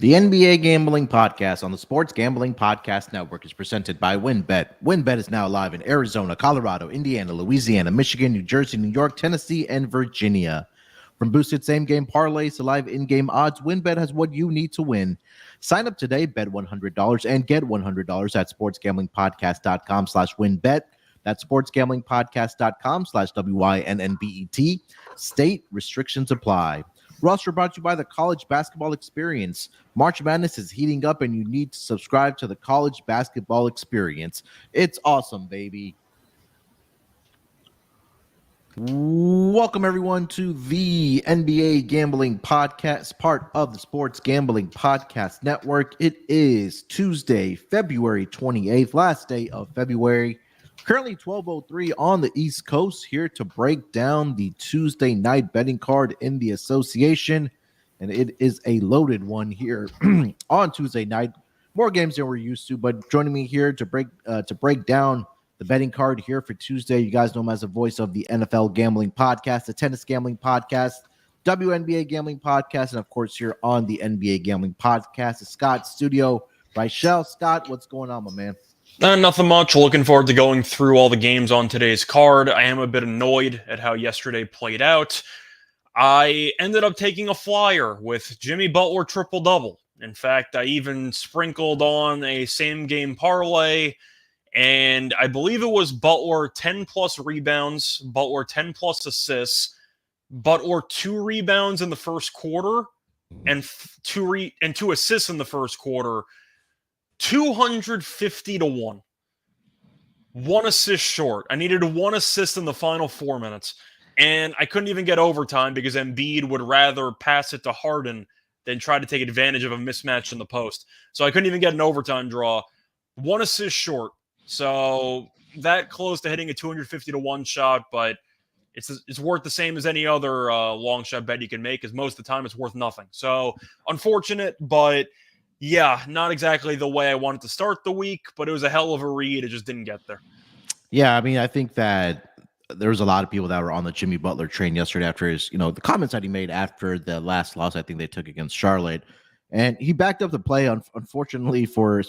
The NBA Gambling Podcast on the Sports Gambling Podcast Network is presented by WynnBET. WynnBET is now live in Arizona, Colorado, Indiana, Louisiana, Michigan, New Jersey, New York, Tennessee, and Virginia. From boosted same-game parlays to live in-game odds, WynnBET has what you need to win. Sign up today, bet $100, and get $100 at sportsgamblingpodcast.com/WynnBET. That's sportsgamblingpodcast.com/WYNNBET. State restrictions apply. Roster brought to you by the College Basketball Experience. March Madness is heating up, and you need to subscribe to the College Basketball Experience. It's awesome, baby. Welcome, everyone, to the NBA Gambling Podcast, part of the Sports Gambling Podcast Network. It is Tuesday, February 28th, last day of February. Currently 12:03 on the East Coast, here to break down the Tuesday night betting card in the association. And it is a loaded one here on Tuesday night. More games than we're used to, but joining me here to break down the betting card here for Tuesday. You guys know him as the voice of the NFL Gambling Podcast, the Tennis Gambling Podcast, WNBA Gambling Podcast, and of course here on the NBA Gambling Podcast, the Scott Studio. Reichel, Scott, what's going on, my man? Nothing much. Looking forward to going through all the games on today's card. I am a bit annoyed at how yesterday played out. I ended up taking a flyer with Jimmy Butler triple-double. In fact, I even sprinkled on a same-game parlay, and I believe it was Butler 10-plus rebounds, Butler 10-plus assists, Butler 2 rebounds in the first quarter, and two assists in the first quarter. 250 to 1. One assist short. I needed one assist in the final 4 minutes. And I couldn't even get overtime because Embiid would rather pass it to Harden than try to take advantage of a mismatch in the post. So I couldn't even get an overtime draw. One assist short. So that close to hitting a 250 to 1 shot, but it's worth the same as any other long shot bet you can make, because most of the time it's worth nothing. So unfortunate, but yeah, not exactly the way I wanted to start the week, but it was a hell of a read. It just didn't get there. Yeah, I mean, I think that there was a lot of people that were on the Jimmy Butler train yesterday after his, the comments that he made after the last loss I think they took against Charlotte. And he backed up the play, unfortunately, for a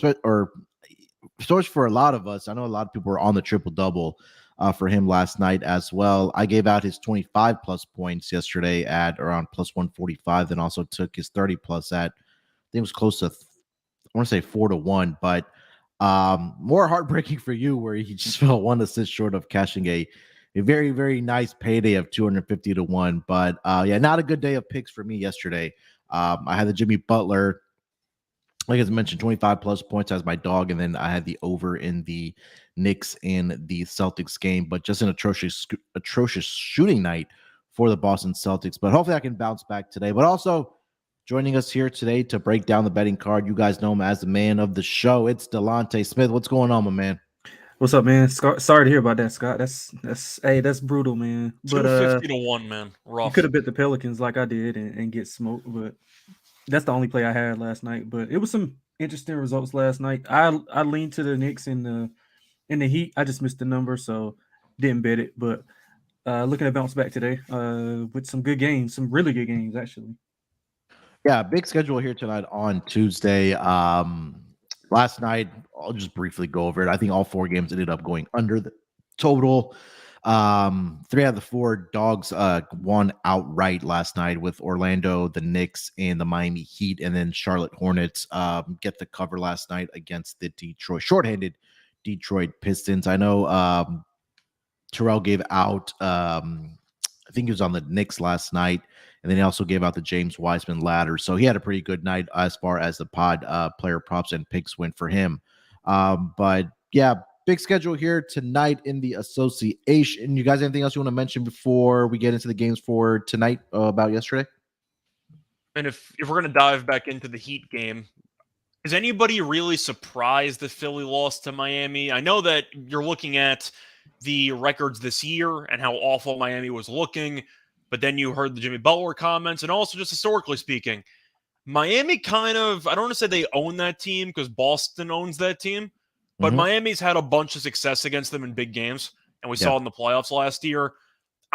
lot of us. I know a lot of people were on the triple-double for him last night as well. I gave out his 25-plus points yesterday at around plus 145, then also took his 30-plus at, I think it was close to, I want to say 4-1, but more heartbreaking for you, where he just fell one assist short of cashing a very, very nice payday of 250 to 1. But yeah, not a good day of picks for me yesterday. I had the Jimmy Butler, like I mentioned, 25 plus points as my dog, and then I had the over in the Knicks and the Celtics game, but just an atrocious shooting night for the Boston Celtics. But hopefully I can bounce back today. But also, joining us here today to break down the betting card, you guys know him as the man of the show. It's Delonte Smith. What's going on, my man? What's up, man? Sorry to hear about that, Scott. That's brutal, man. But 250 to 1, man. Rough. You could have bet the Pelicans like I did and get smoked, but that's the only play I had last night. But it was some interesting results last night. I leaned to the Knicks in the Heat. I just missed the number, so didn't bet it. But looking to bounce back today with some good games, some really good games actually. Yeah, big schedule here tonight on Tuesday. Last night, I'll just briefly go over it. I think all 4 games ended up going under the total. 3 out of the 4 dogs won outright last night, with Orlando, the Knicks, and the Miami Heat, and then Charlotte Hornets get the cover last night against the shorthanded Detroit Pistons. I know Terrell gave out, I think he was on the Knicks last night, and then he also gave out the James Wiseman ladder. So he had a pretty good night as far as the pod player props and picks went for him. But yeah, big schedule here tonight in the association. You guys, anything else you want to mention before we get into the games for tonight about yesterday? And if we're going to dive back into the Heat game, is anybody really surprised that Philly lost to Miami? I know that you're looking at the records this year and how awful Miami was looking, but then you heard the Jimmy Butler comments, and also just historically speaking, Miami kind of, I don't want to say they own that team because Boston owns that team, but Miami's had a bunch of success against them in big games, and we saw it in the playoffs last year.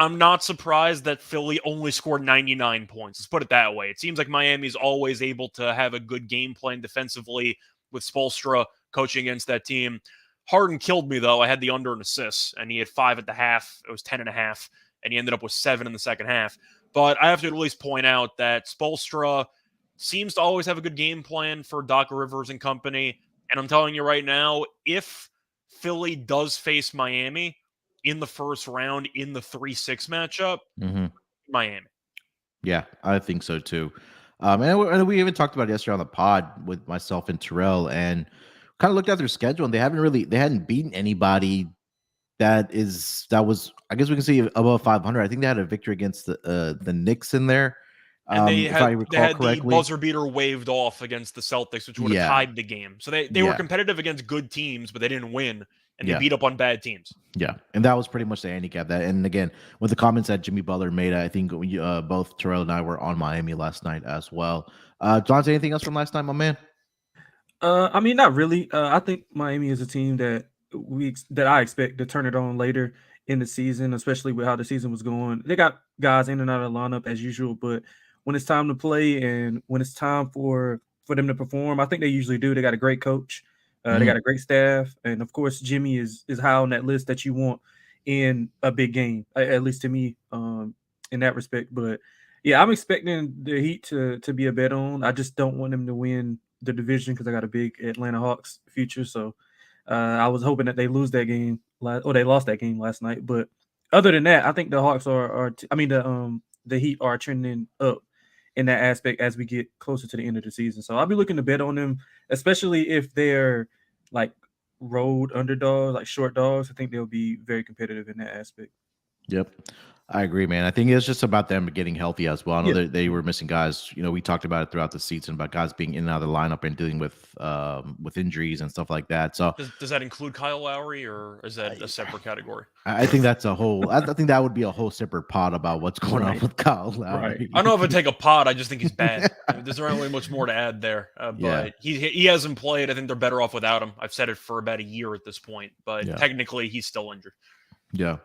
I'm not surprised that Philly only scored 99 points. Let's put it that way. It seems like Miami's always able to have a good game plan defensively with Spoelstra coaching against that team. Harden killed me, though. I had the under in assists, and he had 5 at the half. It was 10.5, and he ended up with 7 in the second half. But I have to at least point out that Spoelstra seems to always have a good game plan for Doc Rivers and company. And I'm telling you right now, if Philly does face Miami in the first round in the 3-6 matchup, Miami. Yeah, I think so too. And we even talked about it yesterday on the pod with myself and Terrell, and kind of looked at their schedule, and they hadn't beaten anybody that was, I guess we can say, above 500. I think they had a victory against the Knicks in there. And they if I recall the correctly, buzzer beater waved off against the Celtics, which would have tied the game. So they were competitive against good teams, but they didn't win, and they beat up on bad teams. Yeah, and that was pretty much the handicap. That, and again, with the comments that Jimmy Butler made, I think both Terrell and I were on Miami last night as well. John, anything else from last night, my man? I mean, not really. I think Miami is a team that I expect to turn it on later in the season, especially with how the season was going. They got guys in and out of the lineup as usual, but when it's time to play and when it's time for them to perform, I think they usually do. They got a great coach. They got a great staff, and of course, Jimmy is high on that list that you want in a big game, at least to me, in that respect. But yeah, I'm expecting the Heat to be a bet on. I just don't want them to win the division because I got a big Atlanta Hawks future. So I was hoping that they lose that game, they lost that game last night. But other than that, I think the Hawks the Heat are trending up in that aspect as we get closer to the end of the season. So I'll be looking to bet on them, especially if they're like road underdogs, like short dogs. I think they'll be very competitive in that aspect. Yep. I agree, man. I think it's just about them getting healthy as well. I know they were missing guys. You know, we talked about it throughout the season about guys being in and out of the lineup and dealing with injuries and stuff like that. So does that include Kyle Lowry, or is that a separate category? I think that's a whole. I think that would be a whole separate pod about what's going on with Kyle Lowry. Right. I don't know if I'd take a pod. I just think he's bad. There's not really much more to add there. But he hasn't played. I think they're better off without him. I've said it for about a year at this point, but technically he's still injured. Yeah.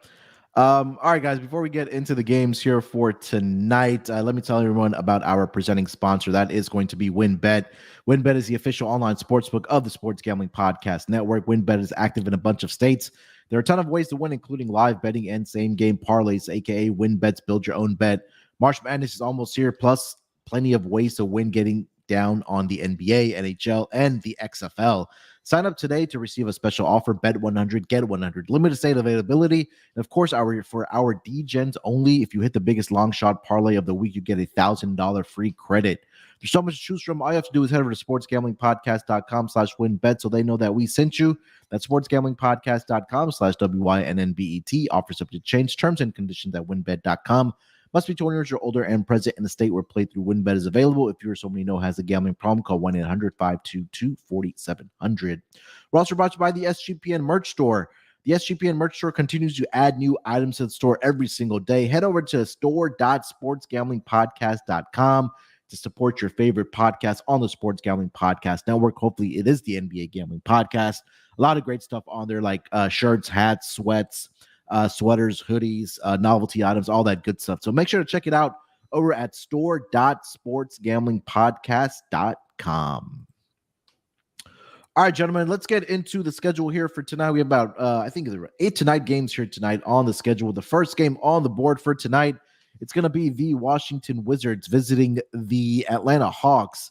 All right, guys, before we get into the games here for tonight, let me tell everyone about our presenting sponsor. That is going to be WynnBET. WynnBET is the official online sportsbook of the Sports Gambling Podcast Network. WynnBET is active in a bunch of states. There are a ton of ways to win, including live betting and same-game parlays, a.k.a. WynnBET's Build Your Own Bet. March Madness is almost here, plus plenty of ways to win getting down on the NBA, NHL, and the XFL. Sign up today to receive a special offer. Bet 100, get 100. Limited state availability. And of course, for our D-Gens only, if you hit the biggest long shot parlay of the week, you get $1,000 free credit. There's so much to choose from. All you have to do is head over to sportsgamblingpodcast.com/WynnBET so they know that we sent you. That's sportsgamblingpodcast.com/WYNNBET. Offers up to change. Terms and conditions at wynnbet.com. Must be 21 years or older and present in the state where playthrough WynnBET is available. If you or somebody you know has a gambling problem, call 1-800-522-4700. We're also brought to you by the SGPN merch store. The SGPN merch store continues to add new items to the store every single day. Head over to store.sportsgamblingpodcast.com to support your favorite podcast on the Sports Gambling Podcast Network. Hopefully it is the NBA Gambling Podcast. A lot of great stuff on there, like shirts, hats, sweats, sweaters, hoodies, novelty items, all that good stuff. So make sure to check it out over at store.sportsgamblingpodcast.com. All right, gentlemen, let's get into the schedule here for tonight. We have about, I think, 8 to 9 games here tonight on the schedule. The first game on the board for tonight, it's going to be the Washington Wizards visiting the Atlanta Hawks.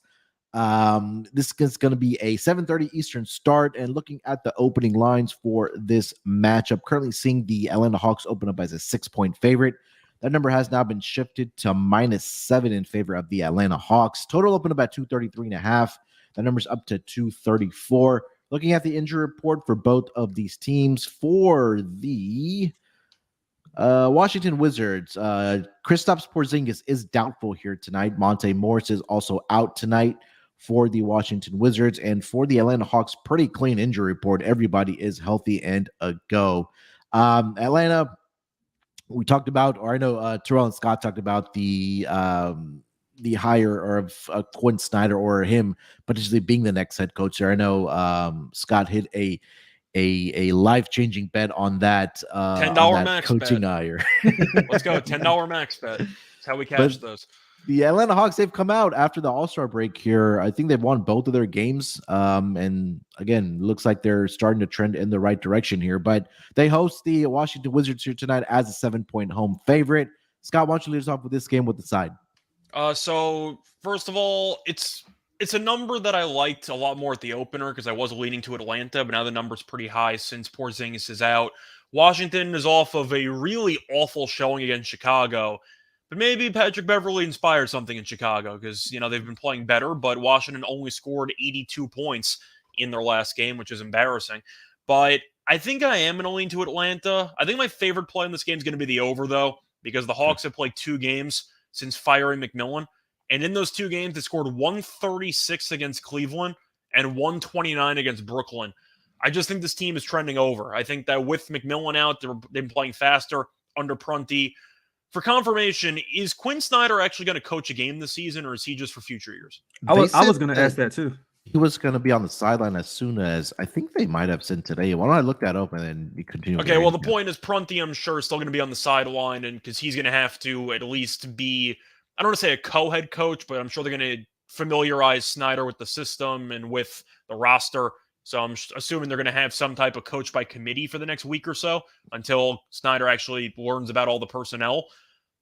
This is going to be a 7:30 Eastern start, and looking at the opening lines for this matchup, currently seeing the Atlanta Hawks open up as a 6-point favorite. That number has now been shifted to -7 in favor of the Atlanta Hawks. Total open up at 233.5. That number's up to 234. Looking at the injury report for both of these teams, for the Washington Wizards, Kristaps Porzingis is doubtful here tonight. Monte Morris is also out tonight for the Washington Wizards. And for the Atlanta Hawks, pretty clean injury report. Everybody is healthy and a go. Atlanta, we talked about, or I know Terrell and Scott talked about the hire of Quinn Snyder, or him potentially being the next head coach there. I know Scott hit a a life-changing bet on that $10 max coaching bet. hire. Let's go. $10 max bet. That's how we catch But those. the Atlanta Hawks, they've come out after the All-Star break here. I think they've won both of their games. And again, looks like they're starting to trend in the right direction here. But they host the Washington Wizards here tonight as a 7-point home favorite. Scott, why don't you lead us off with this game with the side? So first of all, it's a number that I liked a lot more at the opener because I was leaning to Atlanta, but now the number's pretty high since Porzingis is out. Washington is off of a really awful showing against Chicago, but maybe Patrick Beverley inspired something in Chicago because they've been playing better, but Washington only scored 82 points in their last game, which is embarrassing. But I think I am going to lean to Atlanta. I think my favorite play in this game is going to be the over, though, because the Hawks have played 2 games since firing McMillan. And in those 2 games, they scored 136 against Cleveland and 129 against Brooklyn. I just think this team is trending over. I think that with McMillan out, they've been playing faster under Prunty. For confirmation, is Quinn Snyder actually going to coach a game this season, or is he just for future years? I was going to ask that too. He was going to be on the sideline as soon as I think they might have sent today. Why don't I look that up and then you continue? Okay, well, the point is Prunty, I'm sure, is still going to be on the sideline, and because he's going to have to at least be, I don't want to say a co-head coach, but I'm sure they're going to familiarize Snyder with the system and with the roster. So I'm assuming they're going to have some type of coach by committee for the next week or so until Snyder actually learns about all the personnel.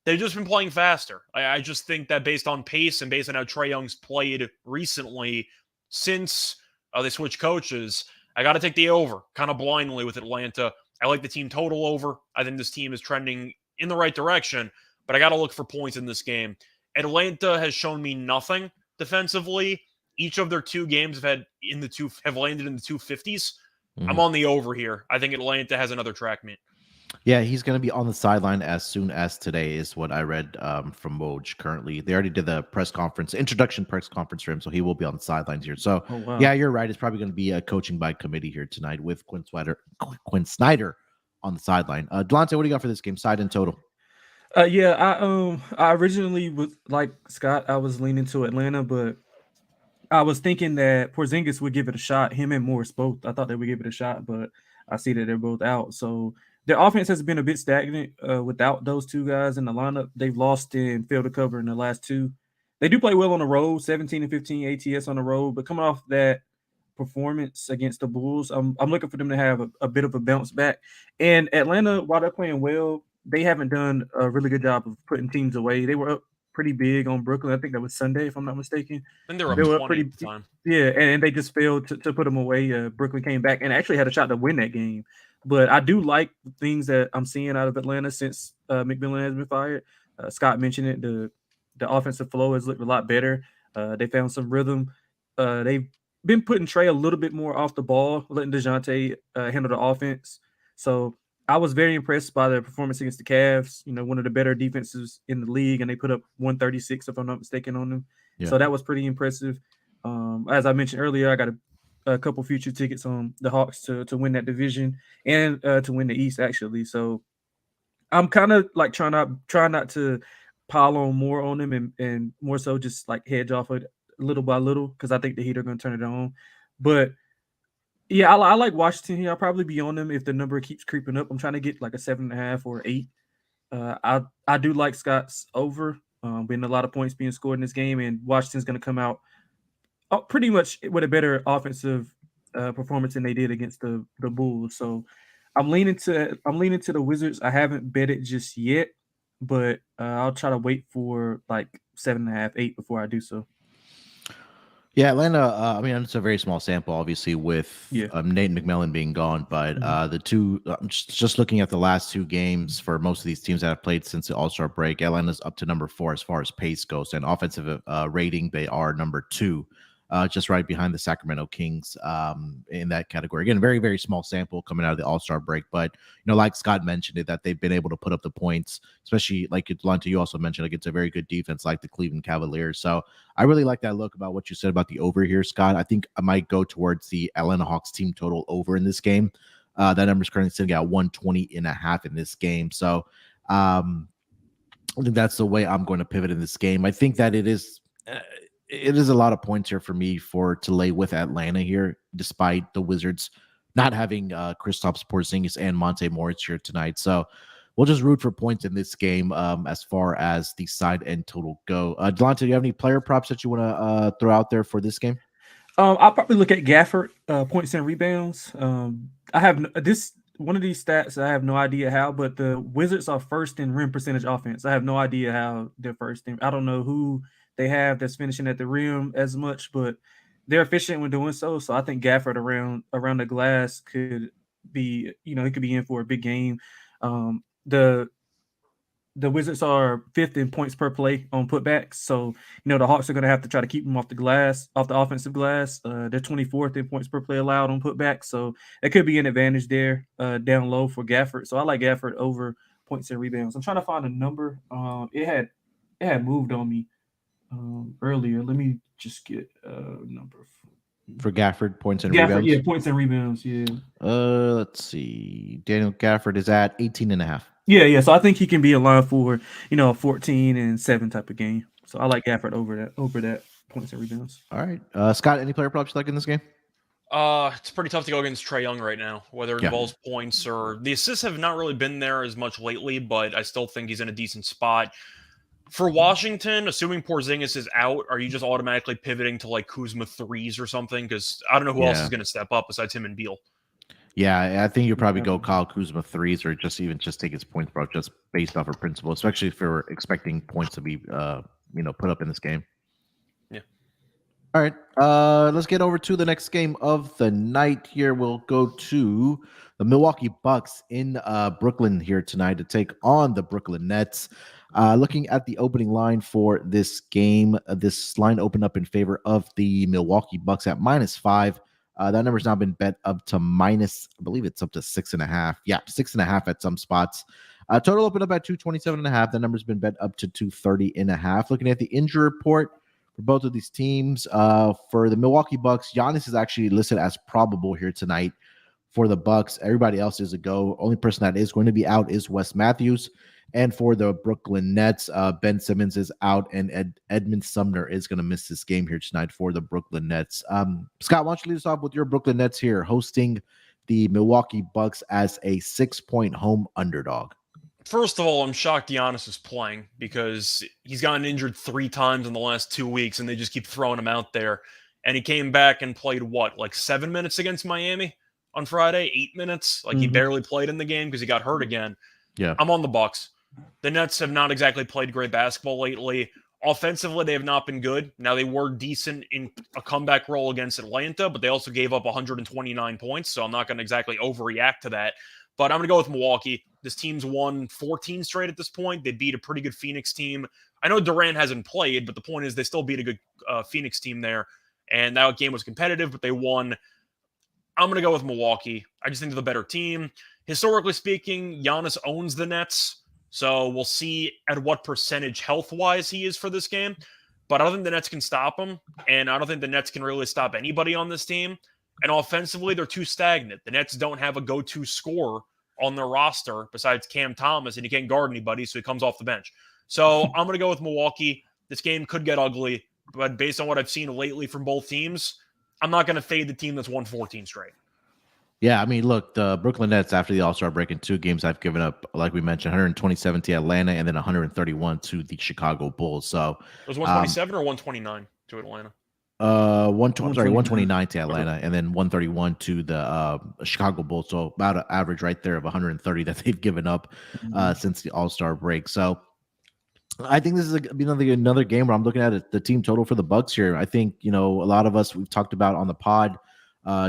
They've just been playing faster. I just think that based on pace and based on how Trae Young's played recently since they switched coaches, I got to take the over kind of blindly with Atlanta. I like the team total over. I think this team is trending in the right direction, but I got to look for points in this game. Atlanta has shown me nothing defensively. Each of their 2 games have landed in the 250s. I'm on the over here. I think Atlanta has another track meet. Yeah, he's going to be on the sideline as soon as today is what I read from Woj currently. They already did the introduction press conference for him, so he will be on the sidelines here. So, Yeah, you're right. It's probably going to be a coaching by committee here tonight with Quinn Snyder on the sideline. Delonte, what do you got for this game, side and total? I originally was like Scott. I was leaning to Atlanta, but I was thinking that Porzingis would give it a shot. Him and Morris both. I thought they would give it a shot, but I see that they're both out. So their offense has been a bit stagnant without those 2 guys in the lineup. They've lost and failed to cover in the last 2. They do play well on the road, 17 and 15 ATS on the road, but coming off that performance against the Bulls, I'm looking for them to have a bit of a bounce back. And Atlanta, while they're playing well, they haven't done a really good job of putting teams away. They were up pretty big on Brooklyn. I think that was Sunday, if I'm not mistaken. And they were up pretty at the time. Yeah, and they just failed to put them away. Brooklyn came back and actually had a shot to win that game. But I do like things that I'm seeing out of Atlanta since McMillan has been fired. Scott mentioned it. The offensive flow has looked a lot better. They found some rhythm. They've been putting Trae a little bit more off the ball, letting DeJounte handle the offense. So I was very impressed by their performance against the Cavs, one of the better defenses in the league, and they put up 136, if I'm not mistaken, on them. Yeah. So that was pretty impressive. As I mentioned earlier, I got a couple future tickets on the Hawks to win that division and to win the East, actually. So I'm kind of like trying not to pile on more on them and more so just like hedge off it little by little because I think the Heat are going to turn it on. But yeah, I like Washington here. I'll probably be on them if the number keeps creeping up. I'm trying to get like a 7.5 or 8. I do like Scott's over. Been a lot of points being scored in this game, and Washington's going to come out pretty much with a better offensive performance than they did against the Bulls. So I'm leaning to the Wizards. I haven't bet it just yet, but I'll try to wait for like 7.5, 8 before I do so. Yeah, Atlanta, it's a very small sample, obviously, with Nate McMillan being gone. But the 2, just looking at the last 2 games for most of these teams that have played since the All-Star break, Atlanta's up to number 4 as far as pace goes. And offensive rating, they are number 2. Just right behind the Sacramento Kings in that category. Again, very, very small sample coming out of the All-Star break. But, like Scott mentioned it, that they've been able to put up the points, especially like Delonte, you also mentioned, like it's a very good defense like the Cleveland Cavaliers. So I really like that look about what you said about the over here, Scott. I think I might go towards the Atlanta Hawks team total over in this game. That number is currently sitting at 120.5 in this game. So I think that's the way I'm going to pivot in this game. I think that it is a lot of points here for me to lay with Atlanta here, despite the Wizards not having Kristaps Porzingis and Monte Morris here tonight. So we'll just root for points in this game as far as the side and total go. Delonte, do you have any player props that you want to throw out there for this game? I'll probably look at Gafford points and rebounds. I have one of these stats. I have no idea how, but the Wizards are first in rim percentage offense. I have no idea how they're first in. I don't know who they have that's finishing at the rim as much, but they're efficient when doing so. So I think Gafford around the glass could be, he could be in for a big game. The Wizards are 5th in points per play on putbacks. So, the Hawks are going to have to try to keep them off the offensive glass. They're 24th in points per play allowed on putbacks. So, it could be an advantage there down low for Gafford. So, I like Gafford over points and rebounds. I'm trying to find a number. It had moved on me earlier. Let me just get a number. For Gafford, points and rebounds? Yeah, points and rebounds, yeah. Let's see. Daniel Gafford is at 18.5. Yeah. So I think he can be in line for, a 14 and 7 type of game. So I like Gafford over that points and rebounds. All right. Scott, any player props you like in this game? It's pretty tough to go against Trae Young right now, whether it involves points or the assists have not really been there as much lately, but I still think he's in a decent spot. For Washington, assuming Porzingis is out, are you just automatically pivoting to like Kuzma threes or something? Because I don't know who else is going to step up besides him and Beal. Yeah, I think you probably go Kyle Kuzma threes or just take his points, bro, just based off of principle, especially if you're expecting points to be, put up in this game. Yeah. All right. Let's get over to the next game of the night here. We'll go to the Milwaukee Bucks in Brooklyn here tonight to take on the Brooklyn Nets. Looking at the opening line for this game, this line opened up in favor of the Milwaukee Bucks at -5. That number's now been bet up to minus, I believe it's up to 6.5. Yeah, 6.5 at some spots. Total opened up at 227.5. That number's been bet up to 230.5. Looking at the injury report for both of these teams, for the Milwaukee Bucks, Giannis is actually listed as probable here tonight for the Bucks. Everybody else is a go. Only person that is going to be out is Wes Matthews. And for the Brooklyn Nets, Ben Simmons is out, and Edmund Sumner is going to miss this game here tonight for the Brooklyn Nets. Scott, why don't you lead us off with your Brooklyn Nets here, hosting the Milwaukee Bucks as a 6-point home underdog? First of all, I'm shocked Giannis is playing because he's gotten injured 3 times in the last 2 weeks, and they just keep throwing him out there. And he came back and played, 7 minutes against Miami on Friday? 8 minutes? He barely played in the game because he got hurt again. Yeah, I'm on the Bucks. The Nets have not exactly played great basketball lately. Offensively, they have not been good. Now, they were decent in a comeback role against Atlanta, but they also gave up 129 points, so I'm not going to exactly overreact to that. But I'm going to go with Milwaukee. This team's won 14 straight at this point. They beat a pretty good Phoenix team. I know Durant hasn't played, but the point is they still beat a good Phoenix team there, and that game was competitive, but they won. I'm going to go with Milwaukee. I just think they're the better team. Historically speaking, Giannis owns the Nets. So we'll see at what percentage health-wise he is for this game. But I don't think the Nets can stop him, and I don't think the Nets can really stop anybody on this team. And offensively, they're too stagnant. The Nets don't have a go-to scorer on their roster besides Cam Thomas, and he can't guard anybody, so he comes off the bench. So I'm going to go with Milwaukee. This game could get ugly, but based on what I've seen lately from both teams, I'm not going to fade the team that's won 14 straight. Yeah, I mean, look, the Brooklyn Nets, after the All-Star break in 2 games, I've given up, like we mentioned, 127 to Atlanta and then 131 to the Chicago Bulls. So it was 127 or 129 to Atlanta? 129 to Atlanta and then 131 to the Chicago Bulls. So about an average right there of 130 that they've given up since the All-Star break. So I think this is another game where I'm looking at the team total for the Bucks here. I think, a lot of us, we've talked about on the pod,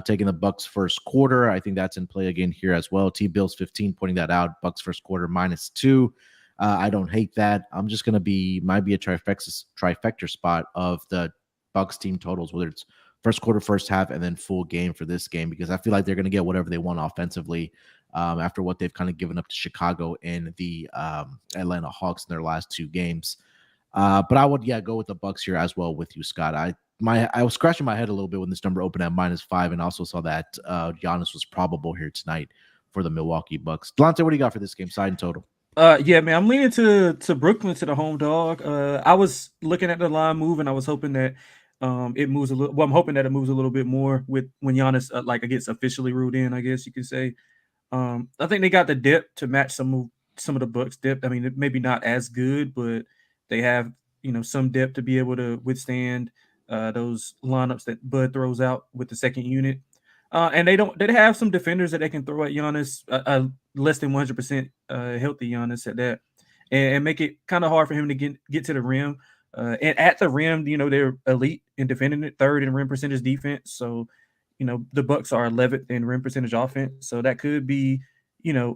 taking the Bucks first quarter. I think that's in play again here as well. T-Bills 15 pointing that out. Bucks first quarter -2. I don't hate that. I'm just going to might be a trifecta spot of the Bucks team totals, whether it's first quarter, first half, and then full game for this game, because I feel like they're going to get whatever they want offensively after what they've kind of given up to Chicago and the Atlanta Hawks in their last 2 games. But I would, go with the Bucks here as well with you, Scott. I was scratching my head a little bit when this number opened at -5, and also saw that Giannis was probable here tonight for the Milwaukee Bucks. Delonte, what do you got for this game, side and total? Yeah, man, I'm leaning to Brooklyn, to the home dog. I was looking at the line move, and I was hoping that it moves a little. Well, I'm hoping that it moves a little bit more with when Giannis gets officially ruled in, I guess you could say. I think they got the depth to match some of the Bucks' depth. I mean, maybe not as good, but they have some depth to be able to withstand those lineups that Bud throws out with the second unit. And they have some defenders that they can throw at Giannis, less than 100% healthy Giannis at that, and make it kind of hard for him to get to the rim. And at the rim, they're elite in defending it, third in rim percentage defense. So, the Bucks are 11th in rim percentage offense. So that could be, a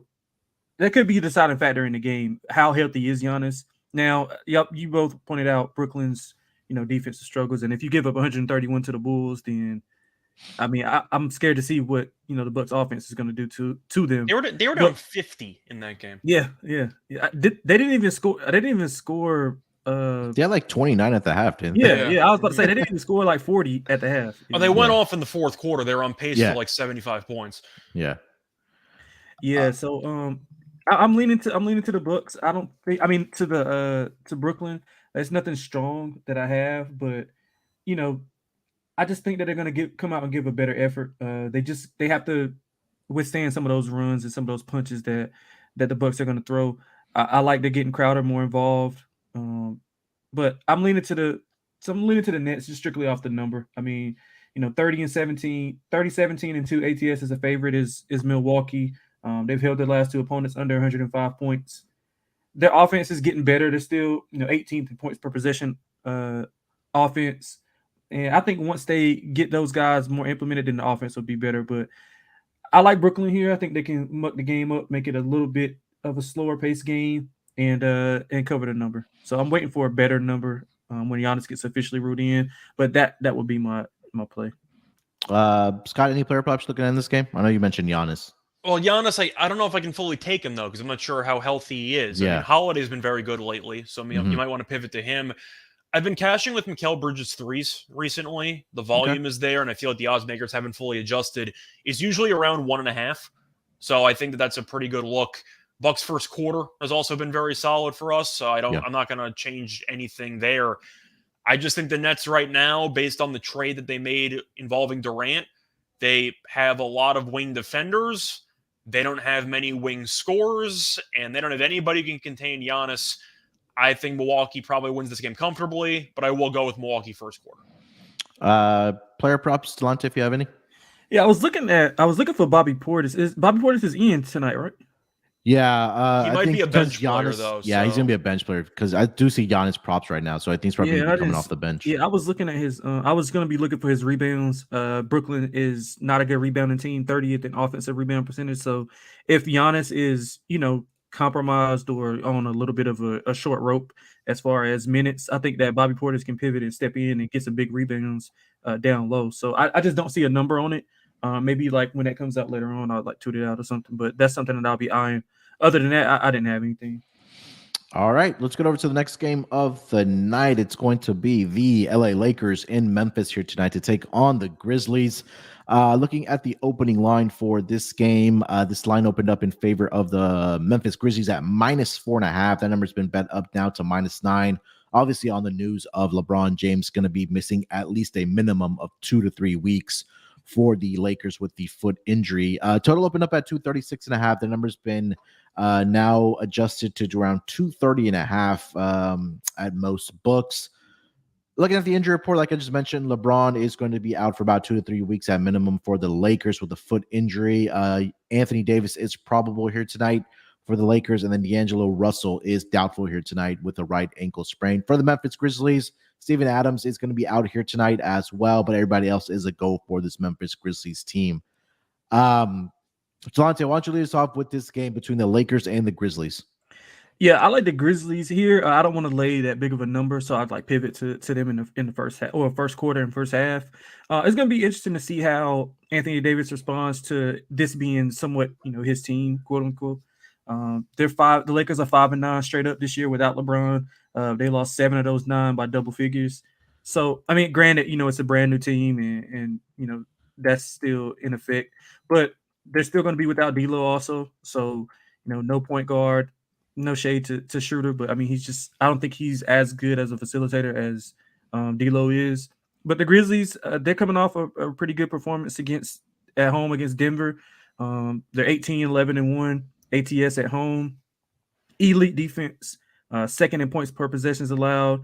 deciding factor in the game. How healthy is Giannis? Now, yep, you both pointed out Brooklyn's, defensive struggles. And if you give up 131 to the Bulls, then I mean, I'm scared to see what the Bucks offense is going to do to them. They were down 50 in that game. Yeah. They didn't even score. They didn't even score. They had like 29 at the half, didn't they? Yeah. I was about to say they didn't even score like 40 at the half. Oh, they went off in the fourth quarter. They were on pace for like 75 points. Yeah. So I'm leaning to the Bucks. I don't think. I mean, to Brooklyn. There's nothing strong that I have, but I just think that they're going to come out and give a better effort. They have to withstand some of those runs and some of those punches that the Bucks are going to throw. I like they're getting Crowder more involved, but I'm leaning to the Nets just strictly off the number. I mean, 30-17 and 2 ATS as a favorite is Milwaukee. They've held their last two opponents under 105 points. Their offense is getting better. They're still 18th in points per possession offense. And I think once they get those guys more implemented, then the offense will be better. But I like Brooklyn here. I think they can muck the game up, make it a little bit of a slower pace game, and cover the number. So I'm waiting for a better number when Giannis gets officially ruled in. But that would be my play. Scott, any player props looking at in this game? I know you mentioned Giannis. Well, Giannis, I don't know if I can fully take him, though, because I'm not sure how healthy he is. Yeah. I mean, Holiday's been very good lately, so you might want to pivot to him. I've been cashing with Mikal Bridges threes recently. The volume is there, and I feel like the odds makers haven't fully adjusted. It's usually around 1.5, so I think that's a pretty good look. Bucks first quarter has also been very solid for us, so I'm not going to change anything there. I just think the Nets right now, based on the trade that they made involving Durant, they have a lot of wing defenders. They don't have many wing scorers, and they don't have anybody who can contain Giannis. I think Milwaukee probably wins this game comfortably, but I will go with Milwaukee first quarter. Player props, Delonte, if you have any. Yeah, I was looking for Bobby Portis. Bobby Portis is in tonight, right? Yeah, he might be a bench player though. Yeah, he's gonna be a bench player because I do see Giannis props right now, so I think he's probably coming off the bench. Yeah, I was looking at his. I was gonna be looking for his rebounds. Brooklyn is not a good rebounding team, 30th in offensive rebound percentage. So if Giannis is, compromised or on a little bit of a short rope as far as minutes, I think that Bobby Portis can pivot and step in and get some big rebounds down low. So I just don't see a number on it. Maybe like when that comes out later on, I'll like tweet it out or something. But that's something that I'll be eyeing. Other than that, I didn't have anything. All right, let's get over to the next game of the night. It's going to be the LA Lakers in Memphis here tonight to take on the Grizzlies. Looking at the opening line for this game, this line opened up in favor of the Memphis Grizzlies at -4.5. That number's been bet up now to -9. Obviously, on the news of LeBron James going to be missing at least a minimum of 2 to 3 weeks for the Lakers with the foot injury. Total opened up at 236.5. The number's been now adjusted to around 230.5 at most books. Looking at the injury report, like I just mentioned, LeBron is going to be out for about 2 to 3 weeks at minimum for the Lakers with a foot injury. Anthony Davis is probable here tonight for the Lakers, and then D'Angelo Russell is doubtful here tonight with a right ankle sprain. For the Memphis Grizzlies, Steven Adams is going to be out here tonight as well, but everybody else is a go for this Memphis Grizzlies team. Delonte, why don't you lead us off with this game between the Lakers and the Grizzlies? Yeah, I like the Grizzlies here. I don't want to lay that big of a number, so I'd like pivot to them in the first half or first quarter and first half. It's going to be interesting to see how Anthony Davis responds to this being somewhat, his team, quote unquote. The Lakers are 5-9 straight up this year without LeBron. They lost 7 of those 9 by double figures. So, I mean, granted, it's a brand new team and that's still in effect, but they're still going to be without D'Lo also. So, no point guard. No shade to Schroeder, but I mean, I don't think he's as good as a facilitator as D'Lo is. But the Grizzlies, they're coming off a pretty good performance at home against Denver. They're 18-11-1 ATS at home. Elite defense, second in points per possessions allowed.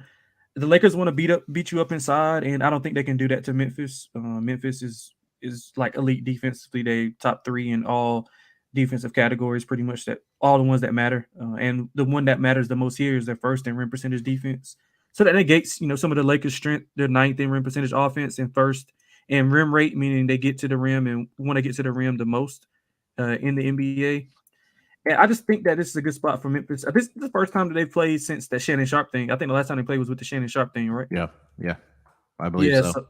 The Lakers want to beat you up inside, and I don't think they can do that to Memphis. Memphis is like elite defensively. They top 3 in all defensive categories, pretty much that all the ones that matter. And the one that matters the most here is their first in rim percentage defense. So that negates, some of the Lakers' strength. Their 9th in rim percentage offense and first in rim rate, meaning they get to the rim and want to get to the rim the most in the NBA. And I just think that this is a good spot for Memphis. This is the first time that they've played since the Shannon Sharp thing. I think the last time they played was with the Shannon Sharp thing, right? Yeah, I believe so.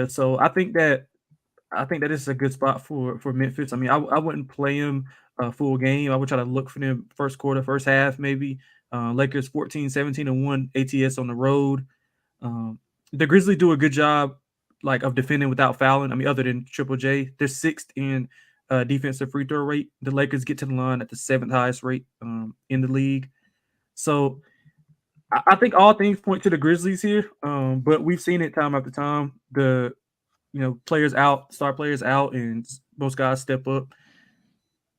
So I think that this is a good spot for Memphis. I mean, I wouldn't play them a full game. I would try to look for them first quarter, first half, maybe. Lakers 14-17-1 ATS on the road. The Grizzlies do a good job, of defending without fouling. I mean, other than Triple J, they're 6th in defensive free throw rate. The Lakers get to the line at the 7th highest rate in the league. So I think all things point to the Grizzlies here. But we've seen it time after time. The players out, star players out, and most guys step up.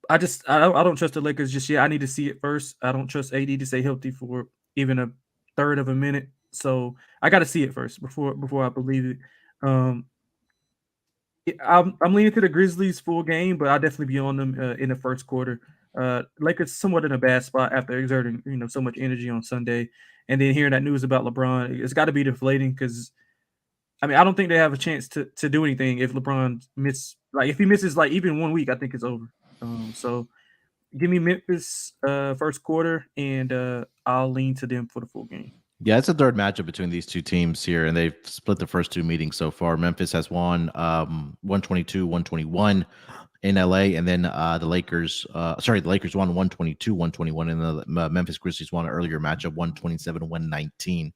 I don't trust the Lakers just yet. I need to see it first. I don't trust AD to stay healthy for even a third of a minute. So I got to see it first before I believe it. I'm leaning to the Grizzlies full game, but I'll definitely be on them in the first quarter. Lakers somewhat in a bad spot after exerting so much energy on Sunday, and then hearing that news about LeBron, it's got to be deflating because I don't think they have a chance to do anything if LeBron if he misses even 1 week, I think it's over. So give me Memphis first quarter, and I'll lean to them for the full game. Yeah, it's a third matchup between these two teams here, and they've split the first 2 meetings so far. Memphis has won 122-121 in LA, and then the Lakers won 122-121, and the Memphis Grizzlies won an earlier matchup 127-119.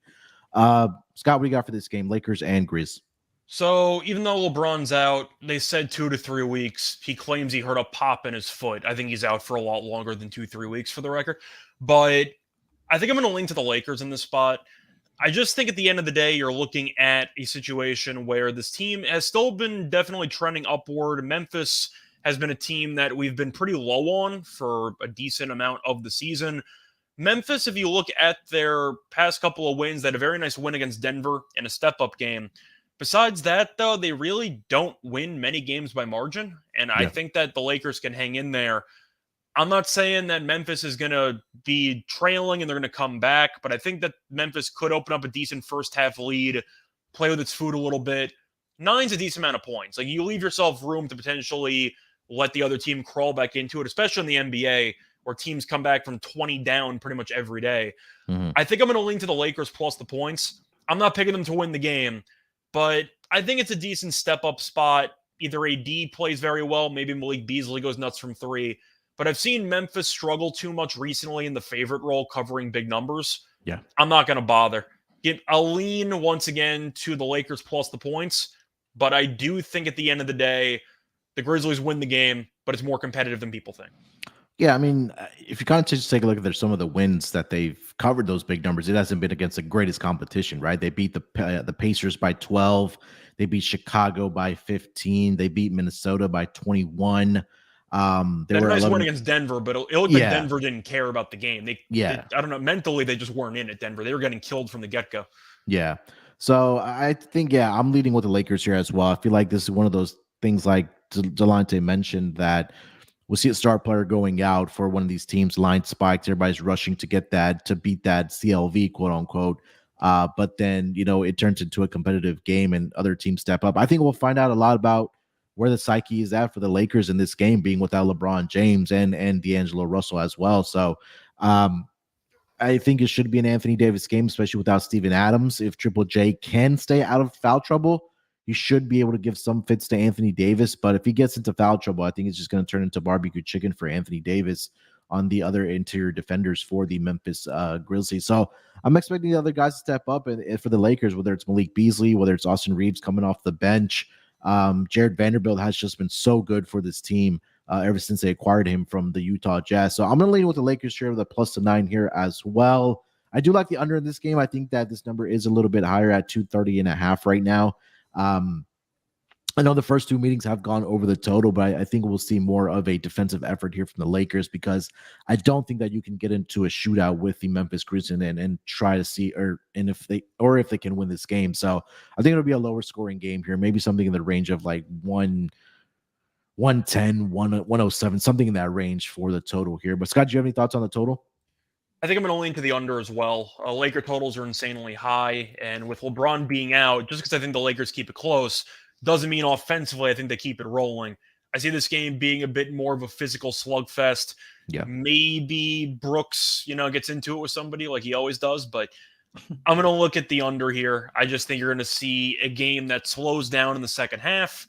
Scott, what do you got for this game, Lakers and Grizz? So even though LeBron's out, they said 2 to 3 weeks. He claims he hurt a pop in his foot. I think he's out for a lot longer than 2-3 weeks for the record. But I think I'm going to lean to the Lakers in this spot. I just think at the end of the day, you're looking at a situation where this team has still been definitely trending upward. Memphis has been a team that we've been pretty low on for a decent amount of the season. Memphis, if you look at their past couple of wins, they had a very nice win against Denver in a step-up game. Besides that, though, they really don't win many games by margin, and I think that the Lakers can hang in there. I'm not saying that Memphis is going to be trailing and they're going to come back, but I think that Memphis could open up a decent first-half lead, play with its food a little bit. 9's a decent amount of points. You leave yourself room to potentially let the other team crawl back into it, especially in the NBA, where teams come back from 20 down pretty much every day. Mm-hmm. I think I'm going to lean to the Lakers plus the points. I'm not picking them to win the game, but I think it's a decent step-up spot. Either AD plays very well, maybe Malik Beasley goes nuts from 3. But I've seen Memphis struggle too much recently in the favorite role covering big numbers. Yeah. I'm not going to bother. I'll lean once again to the Lakers plus the points, but I do think at the end of the day, the Grizzlies win the game, but it's more competitive than people think. Yeah, if you kind of just take a look at some of the wins that they've covered those big numbers, it hasn't been against the greatest competition, right? They beat the Pacers by 12. They beat Chicago by 15. They beat Minnesota by 21. They were a nice win against Denver, but it looked like Denver didn't care about the game. They, I don't know, mentally they just weren't in it, Denver. They were getting killed from the get-go. Yeah. So I think, I'm leading with the Lakers here as well. I feel like this is one of those things like Delonte mentioned that we'll see a star player going out for one of these teams, line spikes, everybody's rushing to beat that CLV, quote unquote. But then, it turns into a competitive game and other teams step up. I think we'll find out a lot about where the psyche is at for the Lakers in this game, being without LeBron James and D'Angelo Russell as well. So I think it should be an Anthony Davis game, especially without Steven Adams. If Triple J can stay out of foul trouble, he should be able to give some fits to Anthony Davis. But if he gets into foul trouble, I think it's just going to turn into barbecue chicken for Anthony Davis on the other interior defenders for the Memphis Grizzlies. So I'm expecting the other guys to step up and for the Lakers, whether it's Malik Beasley, whether it's Austin Reeves coming off the bench. Jared Vanderbilt has just been so good for this team ever since they acquired him from the Utah Jazz. So I'm going to lean with the Lakers here with a +9 here as well. I do like the under in this game. I think that this number is a little bit higher at 230.5 right now. I know the first two meetings have gone over the total, but I think we'll see more of a defensive effort here from the Lakers, because I don't think that you can get into a shootout with the Memphis Grizzlies and try to see if they can win this game. So I think it'll be a lower scoring game here, maybe something in the range of like 110, 107, something in that range for the total here. But Scott, do you have any thoughts on the total? I think I'm going to lean to the under as well. Laker totals are insanely high, and with LeBron being out, just because I think the Lakers keep it close, doesn't mean offensively I think they keep it rolling. I see this game being a bit more of a physical slugfest. Yeah. Maybe Brooks, gets into it with somebody like he always does, but I'm going to look at the under here. I just think you're going to see a game that slows down in the second half.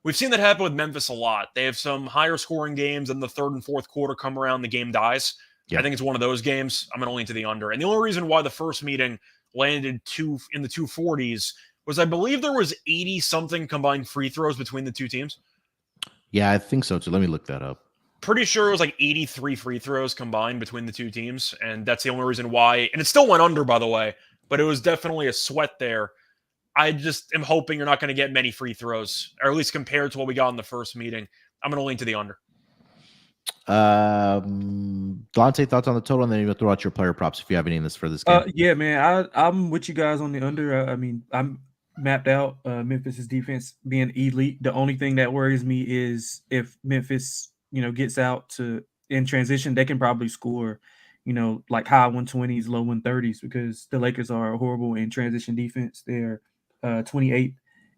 We've seen that happen with Memphis a lot. They have some higher scoring games, and the third and fourth quarter come around, the game dies. Yeah. I think it's one of those games. I'm going to lean to the under. And the only reason why the first meeting landed in the 240s was I believe there was 80-something combined free throws between the two teams. Yeah, I think so too. Let me look that up. Pretty sure it was like 83 free throws combined between the two teams, and that's the only reason why. And it still went under, by the way, but it was definitely a sweat there. I just am hoping you're not going to get many free throws, or at least compared to what we got in the first meeting. I'm going to lean to the under. Delonte, thoughts on the total, and then you'll throw out your player props if you have any in this for this game. Yeah, man, I'm with you guys on the under. I mean, I'm mapped out Memphis's defense being elite. The only thing that worries me is if Memphis, gets out to in transition, they can probably score, like high 120s, low 130s, because the Lakers are horrible in transition defense. They're 28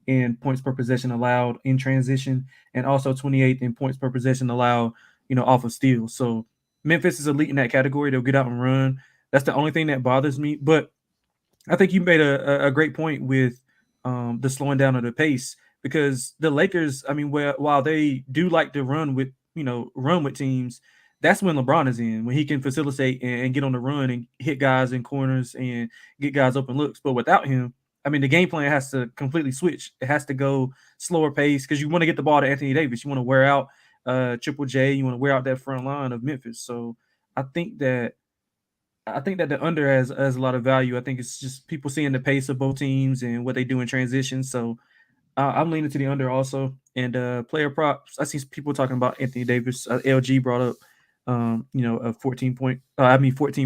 in points per possession allowed in transition, and also 28 in points per possession allowed, off of steals. So Memphis is elite in that category. They'll get out and run. That's the only thing that bothers me. But I think you made a great point with the slowing down of the pace, because the Lakers, I mean, while they do like to run with teams, that's when LeBron is in, when he can facilitate and get on the run and hit guys in corners and get guys open looks. But without him, I mean, the game plan has to completely switch. It has to go slower pace, because you want to get the ball to Anthony Davis. You want to wear out Triple J. You want to wear out that front line of Memphis. So I think that the under has a lot of value. I think it's just people seeing the pace of both teams and what they do in transition. So I'm leaning to the under also. And player props, I see people talking about Anthony Davis. LG brought up, a 14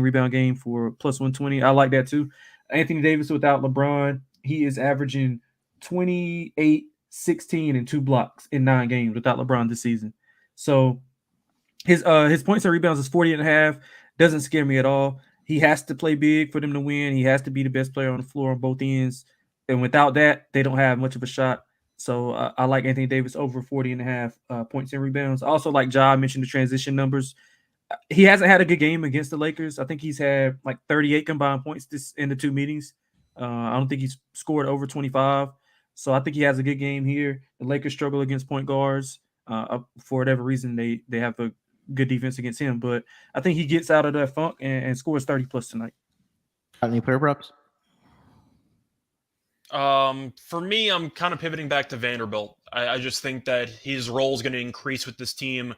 rebound game for plus 120. I like that too. Anthony Davis without LeBron, he is averaging 28, 16, and 2 blocks in 9 games without LeBron this season. So his points and rebounds is 40.5. Doesn't scare me at all. He has to play big for them to win. He has to be the best player on the floor on both ends. And without that, they don't have much of a shot. So I like Anthony Davis over 40.5 points and rebounds. I also like Ja. I mentioned the transition numbers. He hasn't had a good game against the Lakers. I think he's had like 38 combined points in the two meetings. I don't think he's scored over 25. So I think he has a good game here. The Lakers struggle against point guards. For whatever reason, they have a good defense against him. But I think he gets out of that funk and scores 30 plus tonight. Any player props? For me, I'm kind of pivoting back to Vanderbilt. I just think that his role is going to increase with this team.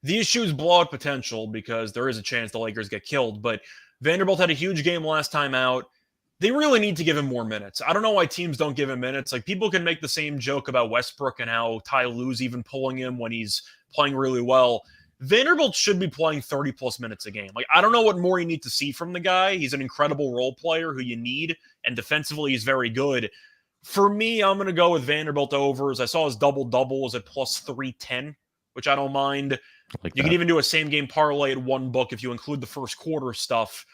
The issue is blowout potential, because there is a chance the Lakers get killed. But Vanderbilt had a huge game last time out. They really need to give him more minutes. I don't know why teams don't give him minutes. Like, people can make the same joke about Westbrook and how Ty Lue's even pulling him when he's playing really well. Vanderbilt should be playing 30-plus minutes a game. Like, I don't know what more you need to see from the guy. He's an incredible role player who you need, and defensively he's very good. For me, I'm going to go with Vanderbilt overs. I saw his double-double was at plus 310, which I don't mind. You can even do a same-game parlay at one book if you include the first quarter stuff.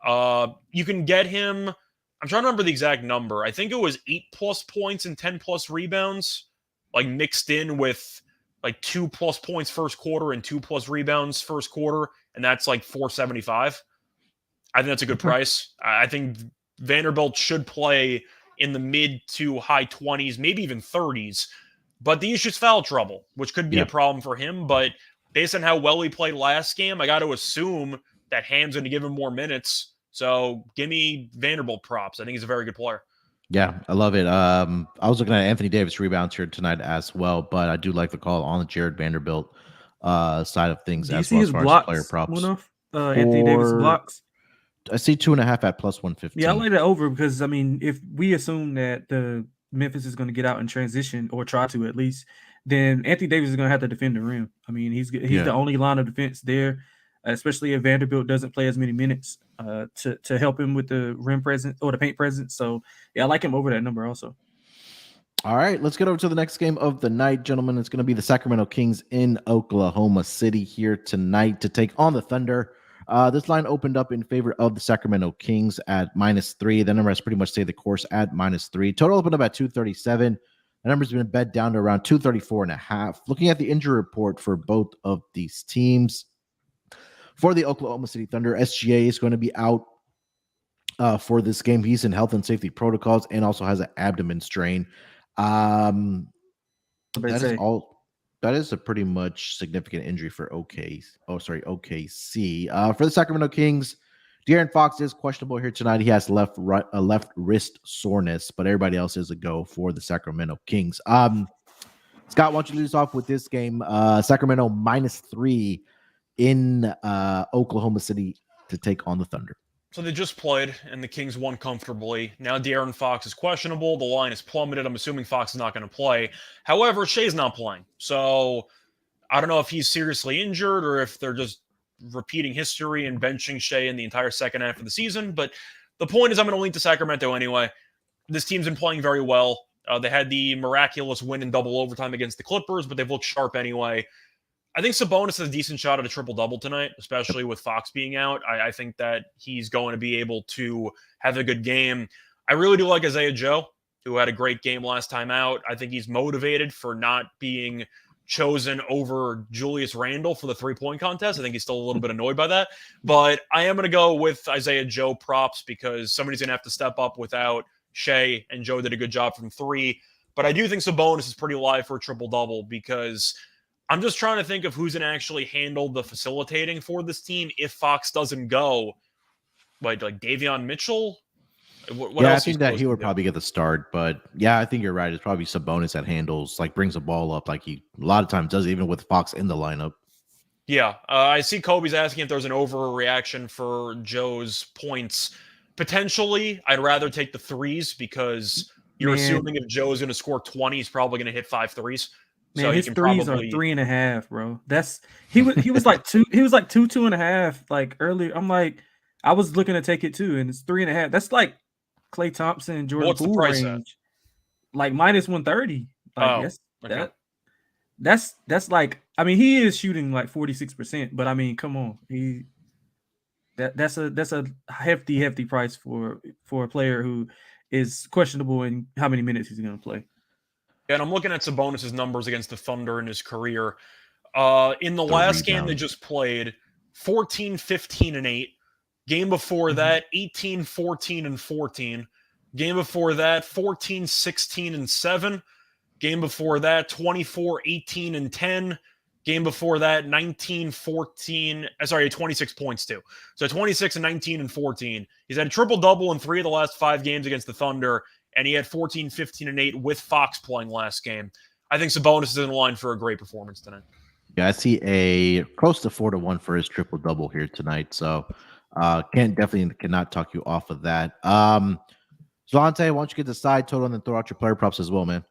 You can get him, I'm trying to remember the exact number. I think it was 8-plus points and 10-plus rebounds, like mixed in with like 2-plus points first quarter and 2-plus rebounds first quarter, and that's like $475. I think that's a good price. I think Vanderbilt should play in the mid to high 20s, maybe even 30s. But the issue is foul trouble, which could be a problem for him. But based on how well he played last game, I got to assume that Ham's going to give him more minutes. So give me Vanderbilt props. I think he's a very good player. Yeah, I love it. I was looking at Anthony Davis rebounds here tonight as well, but I do like the call on the Jared Vanderbilt side of things as well as far as player props. Munaf? Anthony Davis blocks? I see 2.5 at plus 115. Yeah, I like that over because, I mean, if we assume that the Memphis is going to get out and transition, or try to at least, then Anthony Davis is going to have to defend the rim. I mean, he's the only line of defense there, especially if Vanderbilt doesn't play as many minutes to help him with the rim presence or the paint presence. So, yeah, I like him over that number also. All right, let's get over to the next game of the night, gentlemen. It's going to be the Sacramento Kings in Oklahoma City here tonight to take on the Thunder. This line opened up in favor of the Sacramento Kings at -3. The number has pretty much stayed the course at -3. Total opened up at 237. The number's been bet down to around 234.5. Looking at the injury report for both of these teams, for the Oklahoma City Thunder, SGA is going to be out for this game. He's in health and safety protocols and also has an abdomen strain. That is all. That is a pretty much significant injury for OKC. For the Sacramento Kings, De'Aaron Fox is questionable here tonight. He has left wrist soreness, but everybody else is a go for the Sacramento Kings. Scott, why don't you lead us off with this game? Sacramento -3 in Oklahoma City to take on the Thunder. So they just played, and the Kings won comfortably. Now De'Aaron Fox is questionable. The line is plummeted. I'm assuming Fox is not going to play. However, Shea's not playing. So I don't know if he's seriously injured or if they're just repeating history and benching Shea in the entire second half of the season. But the point is I'm going to lean to Sacramento anyway. This team's been playing very well. They had the miraculous win in double overtime against the Clippers, but they've looked sharp anyway. I think Sabonis has a decent shot at a triple-double tonight, especially with Fox being out. I think that he's going to be able to have a good game. I really do like Isaiah Joe, who had a great game last time out. I think he's motivated for not being chosen over Julius Randle for the three-point contest. I think he's still a little bit annoyed by that. But I am going to go with Isaiah Joe props because somebody's going to have to step up without Shea, and Joe did a good job from three. But I do think Sabonis is pretty live for a triple-double because I'm just trying to think of who's going to actually handle the facilitating for this team if Fox doesn't go. Like Davion Mitchell? What else I think that he would probably get the start. But, yeah, I think you're right. It's probably Sabonis that handles, brings the ball up like he a lot of times does, even with Fox in the lineup. Yeah. I see Kobe's asking if there's an overreaction for Joe's points. Potentially, I'd rather take the threes because you're assuming if Joe is going to score 20, he's probably going to hit 5 threes. Man, so his threes are 3.5, bro. He was like 2.5 like earlier. I'm like, I was looking to take it too, and it's 3.5. That's like Klay Thompson and Jordan Poole range, like -130. Like that's like, I mean, he is shooting like 46%, but I mean, come on, that's a hefty price for a player who is questionable in how many minutes he's going to play. And I'm looking at Sabonis' numbers against the Thunder in his career. In the last game they just played, 14, 15, and 8. Game before that, 18, 14, and 14. Game before that, 14, 16, and 7. Game before that, 24, 18, and 10. Game before that, 19, 14. 26 points too. So 26 and 19 and 14. He's had a triple-double in 3 of the last 5 games against the Thunder. And he had 14, 15, and 8 with Fox playing last game. I think Sabonis is in line for a great performance tonight. Yeah, I see a close to 4-1 for his triple-double here tonight. So cannot talk you off of that. Delonte, why don't you get the side total and then throw out your player props as well, man?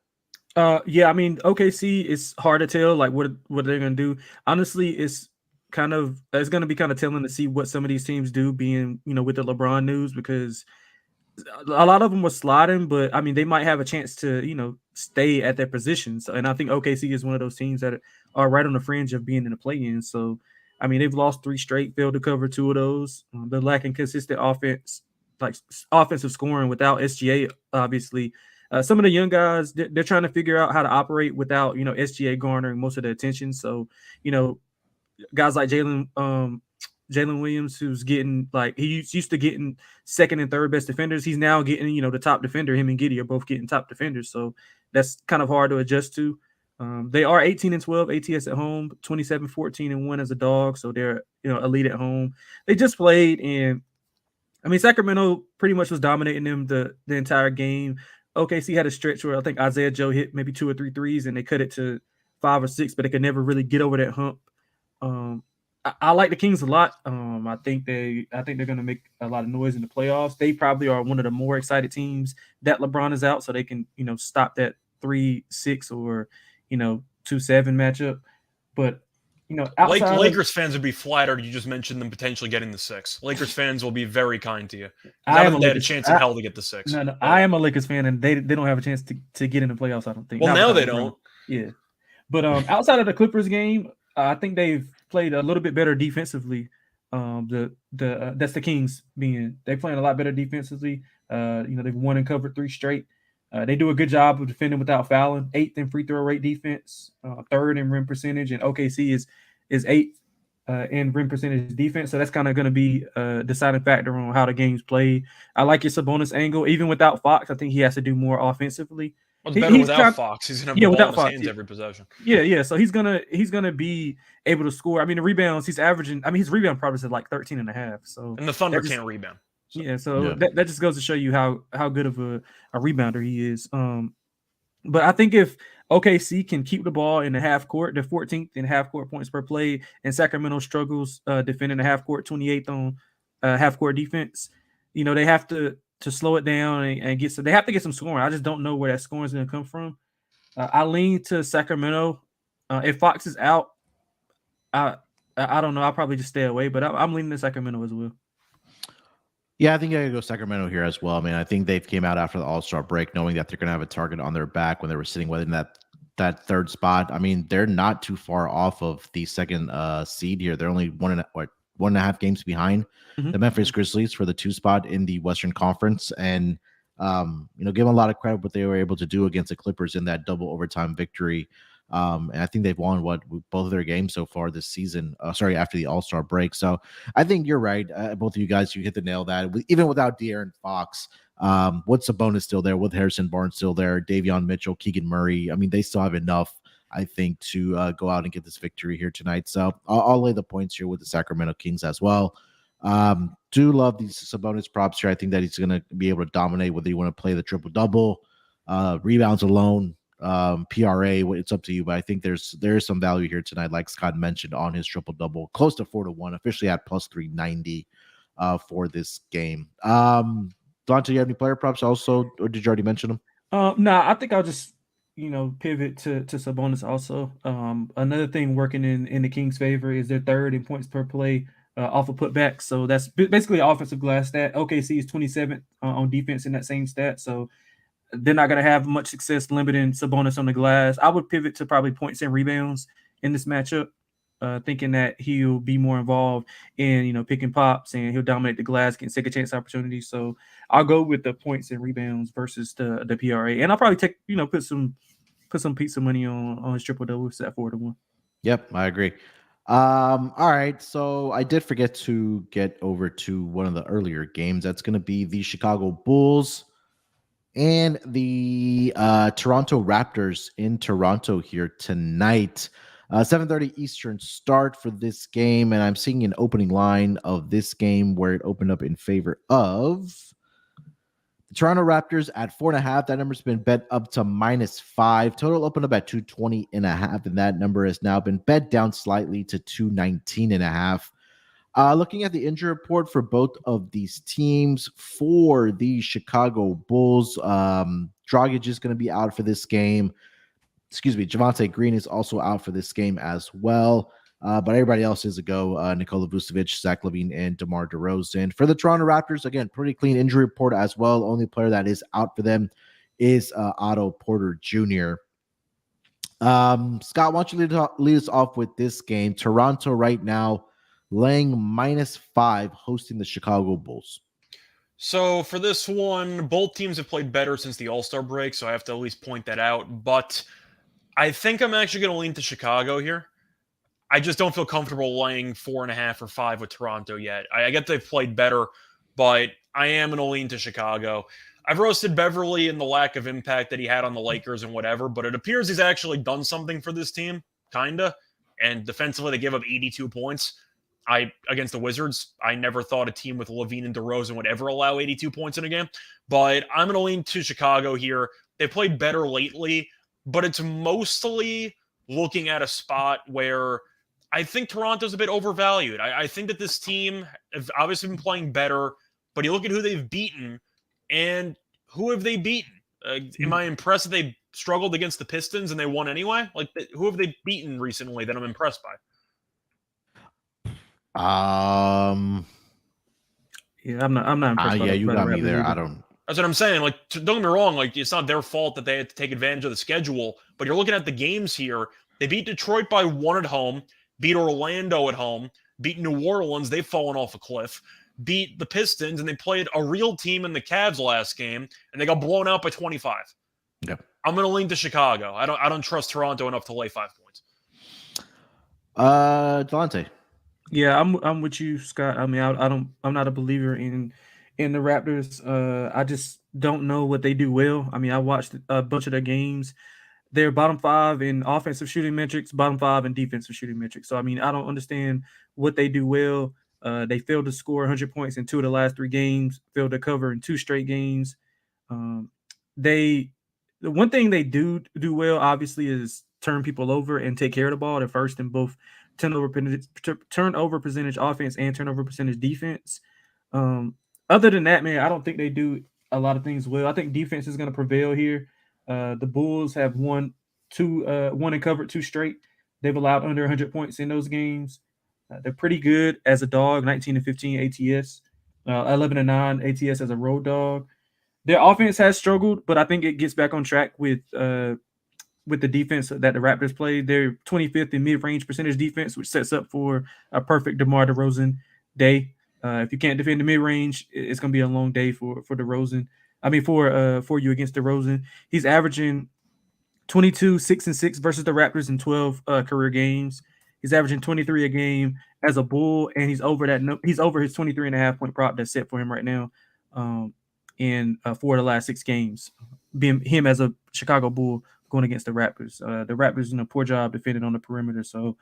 Yeah, I mean, OKC, it's hard to tell like what they're going to do. Honestly, it's going to be kind of telling to see what some of these teams do being, with the LeBron news, because a lot of them were sliding, but I mean, they might have a chance to, stay at their positions. And I think OKC is one of those teams that are right on the fringe of being in the play-in. So, I mean, they've lost 3 straight, failed to cover 2 of those. They're lacking consistent offense, like offensive scoring without SGA, obviously. Some of the young guys, they're trying to figure out how to operate without, SGA garnering most of the attention. So, guys like Jalen Williams, who's getting he's used to getting second and third best defenders. He's now getting, the top defender. Him and Giddey are both getting top defenders. So that's kind of hard to adjust to. They are 18-12 ATS at home, 27-14-1 as a dog. So they're, elite at home. They just played, and I mean, Sacramento pretty much was dominating them the entire game. OKC had a stretch where I think Isaiah Joe hit maybe 2 or 3 threes, and they cut it to 5 or 6, but they could never really get over that hump. I like the Kings a lot. I think they're going to make a lot of noise in the playoffs. They probably are one of the more excited teams that LeBron is out, so they can stop that 3-6 or 2-7 matchup. But outside of Lakers fans would be flattered you just mentioned them potentially getting the 6. Lakers fans will be very kind to you. I I am don't a think they had a Lakers. chance in hell to get the 6. No, I am a Lakers fan, and they don't have a chance to get in the playoffs. I don't think. Well, Not now without they LeBron. don't. Yeah, but outside of the Clippers game, I think they've played a little bit better defensively. That's the Kings they're playing a lot better defensively. They've won and covered 3 straight. They do a good job of defending without fouling. 8th in free throw rate defense, 3rd in rim percentage, and OKC is 8th in rim percentage defense. So that's kind of going to be a deciding factor on how the game's played. I like your Sabonis angle. Even without Fox, I think he has to do more offensively. Well, it's better without Fox. He's gonna have the ball in his hands every possession. Yeah. So he's gonna be able to score. I mean, the rebounds he's averaging. I mean, his rebound probably is at like 13.5. So and the Thunder can't rebound. So. Yeah, so that just goes to show you how good of a rebounder he is. But I think if OKC can keep the ball in the half court, the 14th in half court points per play, and Sacramento struggles defending the half court, 28th on half court defense, they have to slow it down and get some. They have to get some scoring. I just don't know where that scoring is going to come from. I lean to Sacramento. If Fox is out, I don't know. I'll probably just stay away. But I'm leaning to Sacramento as well. Yeah, I think I gotta go Sacramento here as well. I mean, I think they came out after the All-Star break knowing that they're gonna have a target on their back when they were sitting within that 3rd spot. I mean, they're not too far off of the 2nd seed here. They're only 1.5 games behind the Memphis Grizzlies for the 2 spot in the Western Conference. And give them a lot of credit what they were able to do against the Clippers in that double overtime victory. And I think they've won both of their games so far this season. After the All-Star break. So I think you're right. Both of you guys, you hit the nail that even without De'Aaron Fox, with Sabonis still there, with Harrison Barnes still there, Davion Mitchell, Keegan Murray. I mean, they still have enough, I think, to go out and get this victory here tonight. So I'll lay the points here with the Sacramento Kings as well. Do love these Sabonis props here. I think that he's going to be able to dominate whether you want to play the triple-double, rebounds alone, PRA, it's up to you, but I think there's some value here tonight, like Scott mentioned, on his triple-double, close to 4-1, officially at plus 390 for this game. Delonte, you have any player props also, or did you already mention them? No, I think I'll just pivot to Sabonis also. Another thing working in the Kings' favor is their 3rd in points per play off of putbacks. So that's basically an offensive glass stat. OKC is 27th on defense in that same stat. So they're not going to have much success limiting Sabonis on the glass. I would pivot to probably points and rebounds in this matchup, thinking that he'll be more involved in, picking pops, and he'll dominate the glass, getting second chance opportunities. So I'll go with the points and rebounds versus the PRA. And I'll probably put some pizza money on his triple-double at 4-1. Yep, I agree. All right, so I did forget to get over to one of the earlier games. That's going to be the Chicago Bulls and the Toronto Raptors in Toronto here tonight. 7:30 Eastern start for this game, and I'm seeing an opening line of this game where it opened up in favor of the Toronto Raptors at 4.5. That number's been bet up to -5. Total opened up at 220.5, and that number has now been bet down slightly to 219.5. Looking at the injury report for both of these teams, for the Chicago Bulls, Dragic is going to be out for this game. Javonte Green is also out for this game as well. But everybody else is a go. Nikola Vucevic, Zach LaVine, and DeMar DeRozan. For the Toronto Raptors, again, pretty clean injury report as well. Only player that is out for them is Otto Porter Jr. Scott, why don't you lead us off with this game? Toronto right now laying -5, hosting the Chicago Bulls. So for this one, both teams have played better since the All-Star break, so I have to at least point that out. But I think I'm actually going to lean to Chicago here. I just don't feel comfortable laying 4.5 or 5 with Toronto yet. I get they've played better, but I am going to lean to Chicago. I've roasted Beverly in the lack of impact that he had on the Lakers and whatever, but it appears he's actually done something for this team, kinda. And defensively, they give up 82 points. Against the Wizards, I never thought a team with LaVine and DeRozan would ever allow 82 points in a game. But I'm going to lean to Chicago here. They played better lately, but it's mostly looking at a spot where I think Toronto's a bit overvalued. I think that this team has obviously been playing better, but you look at who they've beaten, and who have they beaten? Am I impressed that they struggled against the Pistons and they won anyway? Like, who have they beaten recently that I'm impressed by? Yeah, I'm not impressed. Yeah, you by the got me Raptors there. either. I don't. That's what I'm saying. Like, don't get me wrong. Like, it's not their fault that they had to take advantage of the schedule. But you're looking at the games here. They beat Detroit by 1 at home, beat Orlando at home, beat New Orleans. They've fallen off a cliff. Beat the Pistons, and they played a real team in the Cavs last game, and they got blown out by 25. Yep. I'm going to lean to Chicago. I don't trust Toronto enough to lay 5 points. Delonte. Yeah, I'm with you, Scott. I mean, I'm not a believer in the Raptors. I just don't know what they do well. I mean, I watched a bunch of their games. They're bottom 5 in offensive shooting metrics, bottom 5 in defensive shooting metrics. So I mean, I don't understand what they do well. They failed to score 100 points in 2 of the last 3 games. Failed to cover in 2 straight games. The one thing they do well, obviously, is turn people over and take care of the ball. They're first in both turnover percentage offense and turnover percentage defense. Other than that, man, I don't think they do a lot of things well. I think defense is going to prevail here. The Bulls have won and covered 2 straight. They've allowed under 100 points in those games. They're pretty good as a dog, 19-15 ATS, 11-9 ATS as a road dog. Their offense has struggled, but I think it gets back on track with the defense that the Raptors play. They're 25th in mid-range percentage defense, which sets up for a perfect DeMar DeRozan day. If you can't defend the mid-range, it's going to be a long day for DeRozan. I mean, for you against DeRozan. He's averaging 22, 6 and 6 versus the Raptors in 12 career games. He's averaging 23 a game as a Bull, and he's over his 23.5 point prop that's set for him right now. In 4 of the last 6 games, being him as a Chicago Bull going against the Raptors. The Raptors doing a poor job defending on the perimeter, so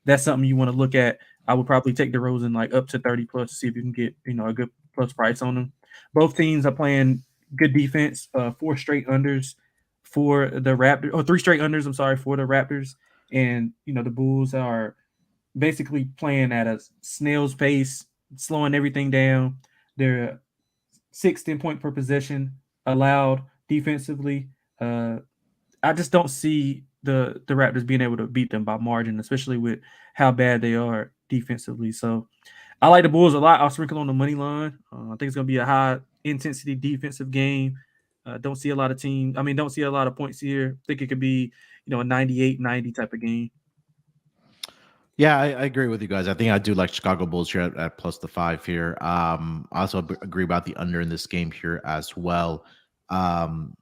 that's something you want to look at. I would probably take DeRozan like up to 30 plus to see if you can get a good plus price on them. Both teams are playing good defense. 4 straight unders for the Raptors, or 3 straight unders. I'm sorry, for the Raptors, and the Bulls are basically playing at a snail's pace, slowing everything down. They're 6 point per possession allowed defensively. I just don't see the Raptors being able to beat them by margin, especially with how bad they are defensively. So I like the Bulls a lot. I'll sprinkle on the money line. I think it's going to be a high intensity defensive game. Don't see a lot of points here. I think it could be, a 98-90 type of game. Yeah, I agree with you guys. I think I do like Chicago Bulls here at plus the 5 here. I also agree about the under in this game here as well.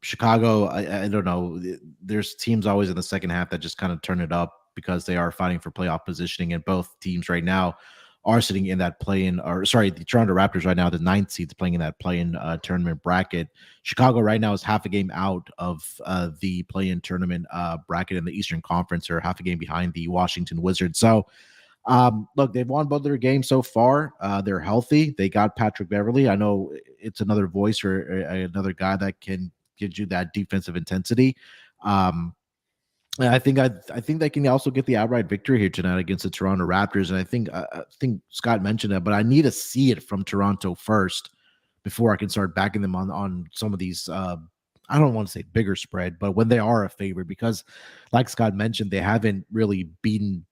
Chicago, I don't know. There's teams always in the second half that just kind of turn it up because they are fighting for playoff positioning, and both teams right now are sitting in that the Toronto Raptors right now, the 9th seeds playing in that play-in tournament bracket. Chicago right now is half a game out of the play-in tournament bracket in the Eastern Conference, or half a game behind the Washington Wizards. So, look, they've won both their games so far. They're healthy. They got Patrick Beverley. I know it's another voice or another guy that can give you that defensive intensity. And I think they can also get the outright victory here tonight against the Toronto Raptors. And I think Scott mentioned that, but I need to see it from Toronto first before I can start backing them on some of these. I don't want to say bigger spread, but when they are a favorite, because like Scott mentioned, they haven't really beaten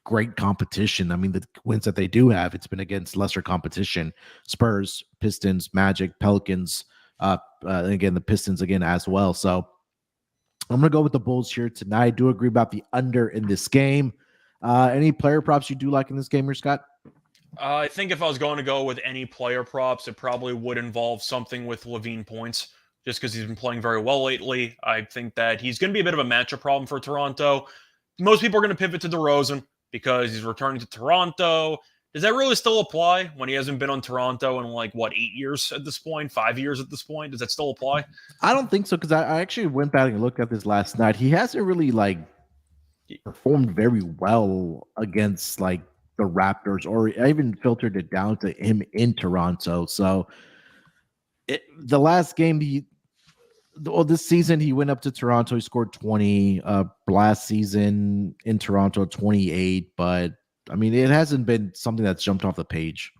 great competition. I mean, the wins that they do have, it's been against lesser competition: Spurs, Pistons, Magic, Pelicans. Again, the Pistons again as well. So I'm going to go with the Bulls here tonight. I do agree about the under in this game. Any player props you do like in this game here, Scott? I think if I was going to go with any player props, it probably would involve something with Levine points, just because he's been playing very well lately. I think that he's going to be a bit of a matchup problem for Toronto. Most people are going to pivot to DeRozan because he's returning to Toronto. Does that really still apply when he hasn't been on Toronto in 8 years at this point, 5 years at this point? Does that still apply? I don't think so, because I actually went back and looked at this last night. He hasn't really performed very well against the Raptors, or I even filtered it down to him in Toronto. So the last game this season he went up to Toronto, he scored 20. Last season in Toronto, 28, but I mean, it hasn't been something that's jumped off the page.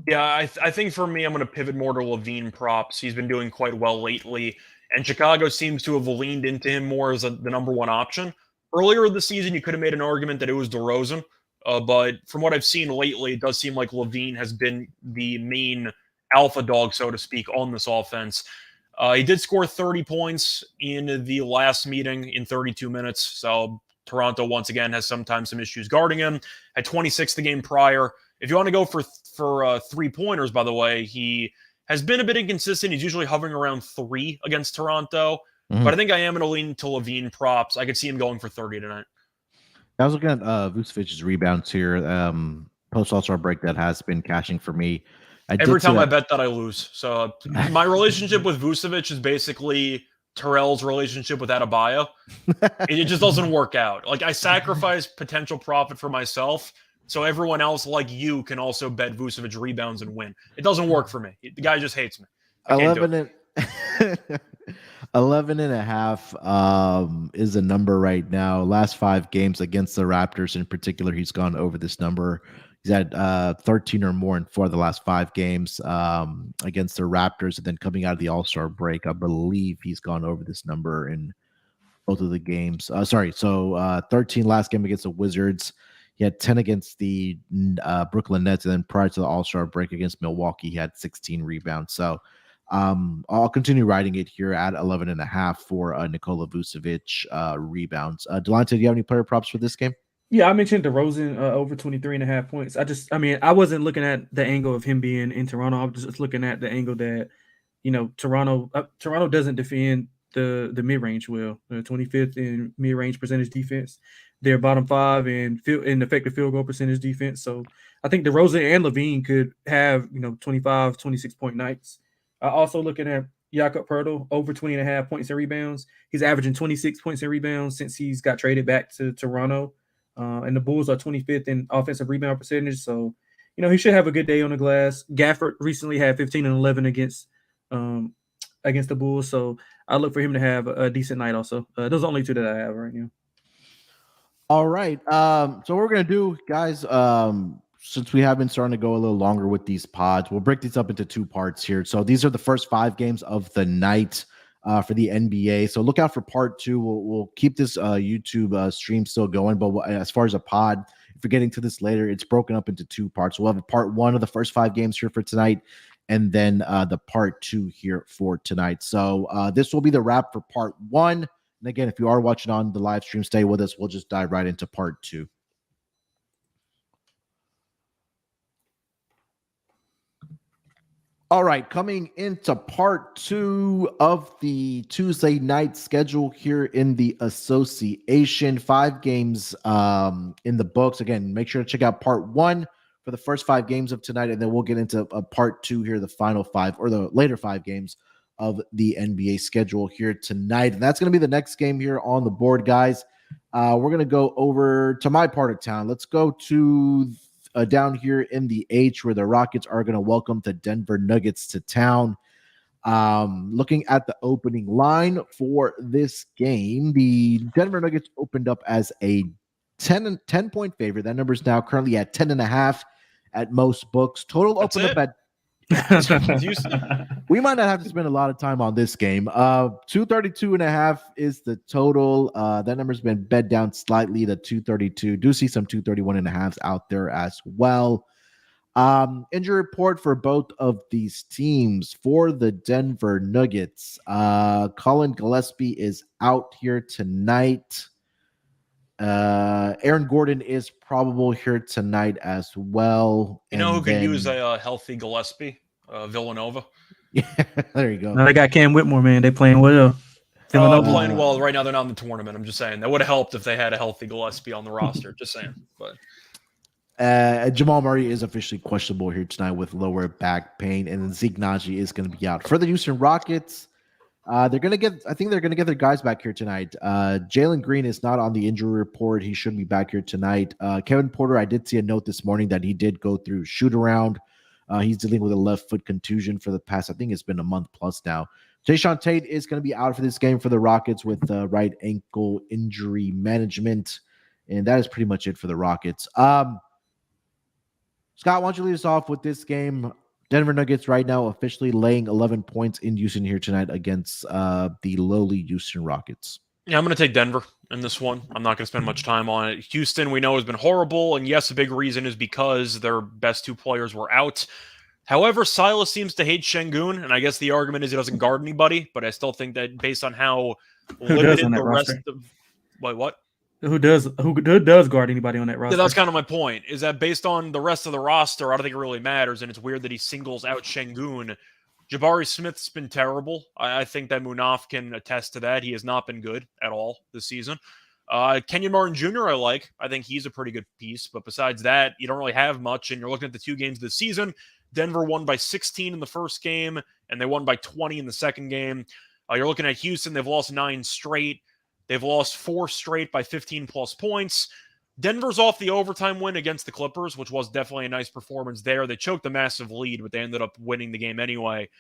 Yeah, I think for me, I'm going to pivot more to Levine props. He's been doing quite well lately, and Chicago seems to have leaned into him more as the number one option. Earlier in the season, you could have made an argument that it was DeRozan, but from what I've seen lately, it does seem like Levine has been the main alpha dog, so to speak, on this offense. He did score 30 points in the last meeting in 32 minutes, so Toronto, once again, has sometimes some issues guarding him. Had 26 the game prior. If you want to go for 3-pointers, by the way, he has been a bit inconsistent. He's usually hovering around 3 against Toronto. Mhm. But I think I am going to lean to Levine props. I could see him going for 30 tonight. I was looking at Vucevic's rebounds here. Post All-Star break that has been cashing for me. Every time I bet that, I lose. So my relationship with Vucevic is basically Terrell's relationship with Adebayo. It just doesn't work out. Like, I sacrifice potential profit for myself so everyone else like you can also bet Vucevic rebounds and win. It doesn't work for me. The guy just hates me. 11 and a half is the number right now. Last 5 games against the Raptors in particular, he's gone over this number. He's had 13 or more in 4 of the last 5 games against the Raptors. And then coming out of the All-Star break, I believe he's gone over this number in both of the games. 13 last game against the Wizards. He had 10 against the Brooklyn Nets. And then prior to the All-Star break against Milwaukee, he had 16 rebounds. So I'll continue riding it here at 11 and a half for Nikola Vucevic rebounds. Delonte, do you have any player props for this game? Yeah, I mentioned DeRozan over 23.5 points. I wasn't looking at the angle of him being in Toronto. I was just looking at the angle that, Toronto doesn't defend the mid-range well. 25th in mid-range percentage defense. They're bottom 5 in effective field goal percentage defense. So I think DeRozan and Levine could have, 25, 26-point nights. Also looking at Jakob Poeltl over 20.5 points and rebounds. He's averaging 26 points and rebounds since he's got traded back to Toronto. And the Bulls are 25th in offensive rebound percentage. So, he should have a good day on the glass. Gafford recently had 15 and 11 against the Bulls. So I look for him to have a decent night also. Those are the only 2 that I have right now. All right. So what we're going to do, guys, since we have been starting to go a little longer with these pods, we'll break these up into 2 parts here. So these are the first 5 games of the night for the NBA. So look out for part 2. We'll keep this YouTube stream still going. But as far as a pod, if you're getting to this later, it's broken up into 2 parts. We'll have a part 1 of the first 5 games here for tonight, and then the part 2 here for tonight. So this will be the wrap for part 1. And again, if you are watching on the live stream, stay with us. We'll just dive right into part 2. All right, coming into part 2 of the Tuesday night schedule here in the association. 5 games in the books. Again, make sure to check out part 1 for the first 5 games of tonight, and then we'll get into a part 2 here, the final 5 or the later 5 games of the NBA schedule here tonight. And that's going to be the next game here on the board, guys. We're going to go over to my part of town. Let's go to down here in the H, where the Rockets are going to welcome the Denver Nuggets to town. Looking at the opening line for this game, the Denver Nuggets opened up as a 10-point favorite. That number is now currently at 10.5 at most books. Total opened up at we might not have to spend a lot of time on this game. 232.5 is the total. That number's been bed down slightly to 232. Do see some 231.5s out there as well. Injury report for both of these teams. For the Denver Nuggets, Colin Gillespie is out here tonight. Aaron Gordon is probable here tonight as well. You know who could use a healthy Gillespie? Villanova. Yeah, there you go. No, they got Cam Whitmore, man. They playing well. Villanova playing well right now. They're not in the tournament. I'm just saying that would have helped if they had a healthy Gillespie on the roster. Just saying. But Jamal Murray is officially questionable here tonight with lower back pain, and Zeke Naji is going to be out. For the Houston Rockets, I think they're going to get their guys back here tonight. Jalen Green is not on the injury report. He should be back here tonight. Kevin Porter, I did see a note this morning that he did go through shoot around. He's dealing with a left foot contusion for the past, I think it's been a month plus now. Jayshawn Tate is going to be out for this game for the Rockets with right ankle injury management. And that is pretty much it for the Rockets. Scott, why don't you lead us off with this game? Denver Nuggets right now officially laying 11 points in Houston here tonight against the lowly Houston Rockets. Yeah, I'm going to take Denver in this one. I'm not going to spend much time on it. Houston, we know, has been horrible. And yes, a big reason is because their best two players were out. However, Silas seems to hate Şengün, and I guess the argument is he doesn't guard anybody, but I still think that based on how limited the rest of... Wait, what? Who does guard anybody on that roster? Yeah, that's kind of my point, is that based on the rest of the roster, I don't think it really matters, and it's weird that he singles out Şengün. Jabari Smith's been terrible. I think that Munaf can attest to that. He has not been good at all this season. Kenyon Martin Jr. I think he's a pretty good piece, but besides that, you don't really have much, and you're looking at the two games this season. Denver won by 16 in the first game, and they won by 20 in the second game. You're looking at Houston. They've lost 9 straight. They've lost 4 straight by 15-plus points. Denver's off the overtime win against the Clippers, which was definitely a nice performance there. They choked a massive lead, but they ended up winning the game anyway.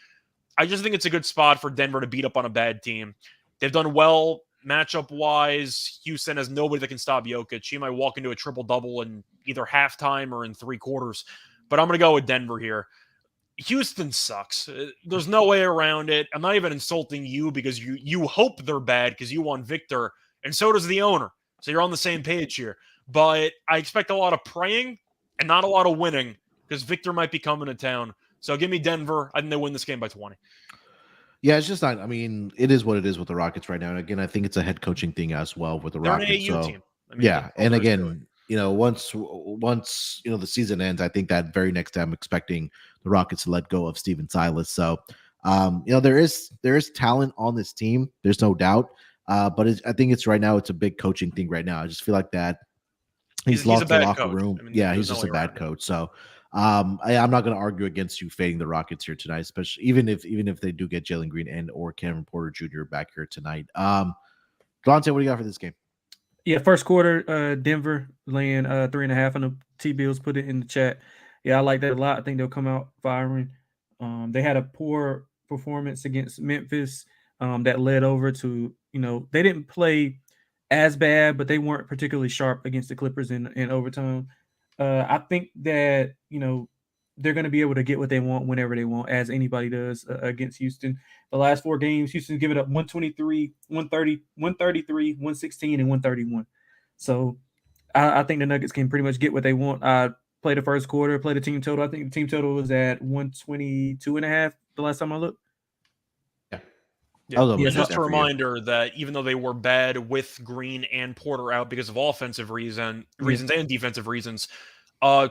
I just think it's a good spot for Denver to beat up on a bad team. They've done well matchup-wise. Houston has nobody that can stop Jokic. He might walk into a triple-double in either halftime or in 3 quarters. But I'm going to go with Denver here. Houston sucks. There's no way around it. I'm not even insulting you because you hope they're bad because you want Victor, and so does the owner. So you're on the same page here. But I expect a lot of praying and not a lot of winning because Victor might be coming to town. So give me Denver. I think they win this game by 20. Yeah, it's just not. I mean, it is what it is with the Rockets right now. And again, I think it's a head coaching thing as well with the Rockets. They're an AU team. I mean, yeah, and again, once the season ends, I think that very next day I'm expecting the Rockets to let go of Steven Silas. So, there is talent on this team. There's no doubt. But I think it's right now. It's a big coaching thing right now. I just feel like that he's lost the locker room. I mean, yeah, he's just a bad coach. So, I'm not going to argue against you fading the Rockets here tonight, especially even if they do get Jalen Green and or Kevin Porter Jr. back here tonight. Delonte, what do you got for this game? Yeah, first quarter, Denver laying 3.5 on the T-Bills. Put it in the chat. Yeah, I like that a lot. I think they'll come out firing. They had a poor performance against Memphis that led over to, they didn't play as bad, but they weren't particularly sharp against the Clippers in overtime. I think that, they're going to be able to get what they want whenever they want, as anybody does against Houston. The last 4 games, Houston's given up 123, 130, 133, 116, and 131. So I think the Nuggets can pretty much get what they want. I played the first quarter, played the team total. I think the team total was at 122.5 the last time I looked. Yeah. Just a reminder that even though they were bad with Green and Porter out because of offensive reasons and defensive reasons,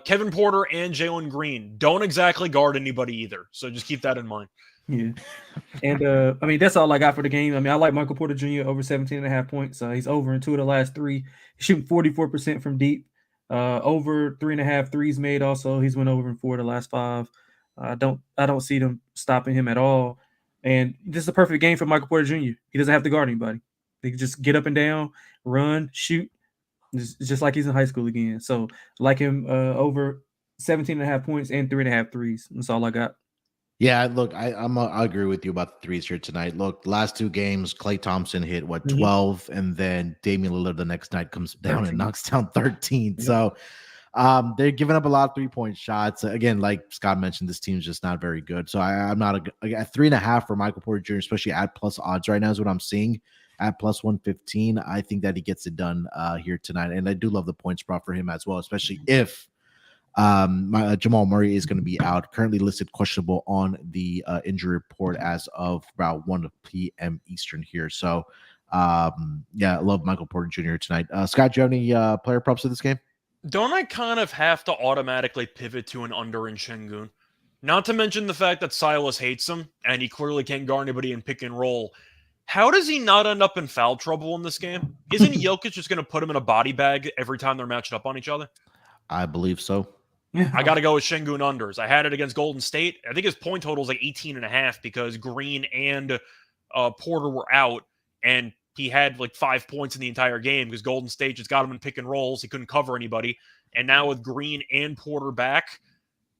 Kevin Porter and Jalen Green don't exactly guard anybody either. So just keep that in mind. Yeah. And, that's all I got for the game. I like Michael Porter Jr. over 17.5 points. He's over in 2 of the last 3. He's shooting 44% from deep. Over 3.5 threes made also. He's went over in 4 of the last 5. I don't see them stopping him at all. And this is a perfect game for Michael Porter Jr. He doesn't have to guard anybody. They can just get up and down, run, shoot. It's just like he's in high school again. So like him over 17.5 points and 3.5 threes. That's all I got. Yeah, look, I agree with you about the threes here tonight. Look, last 2 games, Klay Thompson hit 12, and then Damian Lillard the next night comes down 13. And knocks down 13. Yep. So they're giving up a lot of 3-point shots. Again, like Scott mentioned, this team's just not very good. So I'm not at 3.5 for Michael Porter Jr., especially at plus odds right now is what I'm seeing. At plus 115, I think that he gets it done here tonight. And I do love the points brought for him as well, especially if Jamal Murray is going to be out, currently listed questionable on the injury report as of about 1 p.m. Eastern here. So, I love Michael Porter Jr. tonight. Scott, do you have any player props of this game? Don't I kind of have to automatically pivot to an under in Şengün? Not to mention the fact that Silas hates him, and he clearly can't guard anybody in pick and roll. How does he not end up in foul trouble in this game? Isn't Jokic just going to put him in a body bag every time they're matched up on each other? I believe so. I got to go with Şengün unders. I had it against Golden State. I think his point total is like 18.5 because Green and Porter were out, and he had like 5 points in the entire game because Golden State just got him in pick and rolls. He couldn't cover anybody. And now with Green and Porter back,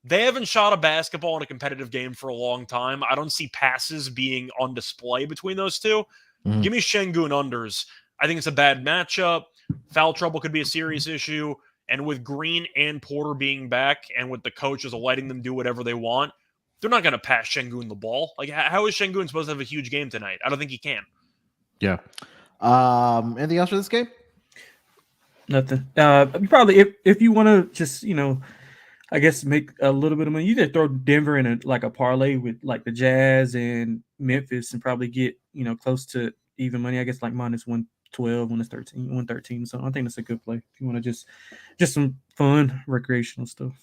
they haven't shot a basketball in a competitive game for a long time. I don't see passes being on display between those two. Give me Şengün unders. I think it's a bad matchup. Foul trouble could be a serious issue. And with Green and Porter being back, and with the coaches letting them do whatever they want, they're not going to pass Şengün the ball. Like, how is Şengün supposed to have a huge game tonight? I don't think he can. Yeah. Anything else for this game? Nothing. Probably if you want to just, I guess make a little bit of money, you could throw Denver in a parlay with like the Jazz and Memphis and probably get, close to even money. I guess like minus 112, 113. So I think that's a good play if you want to just some fun recreational stuff.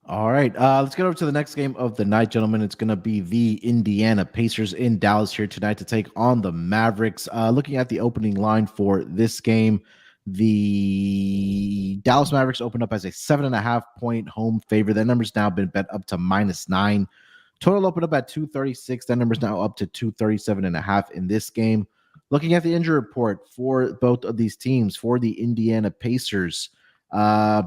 All right. Let's get over to the next game of the night, gentlemen. It's going to be the Indiana Pacers in Dallas here tonight to take on the Mavericks. Looking at the opening line for this game, the Dallas Mavericks opened up as a 7.5 point home favorite. That number's now been bet up to -9. Total opened up at 236. That number's now up to 237.5 in this game. Looking at the injury report for both of these teams, for the Indiana Pacers,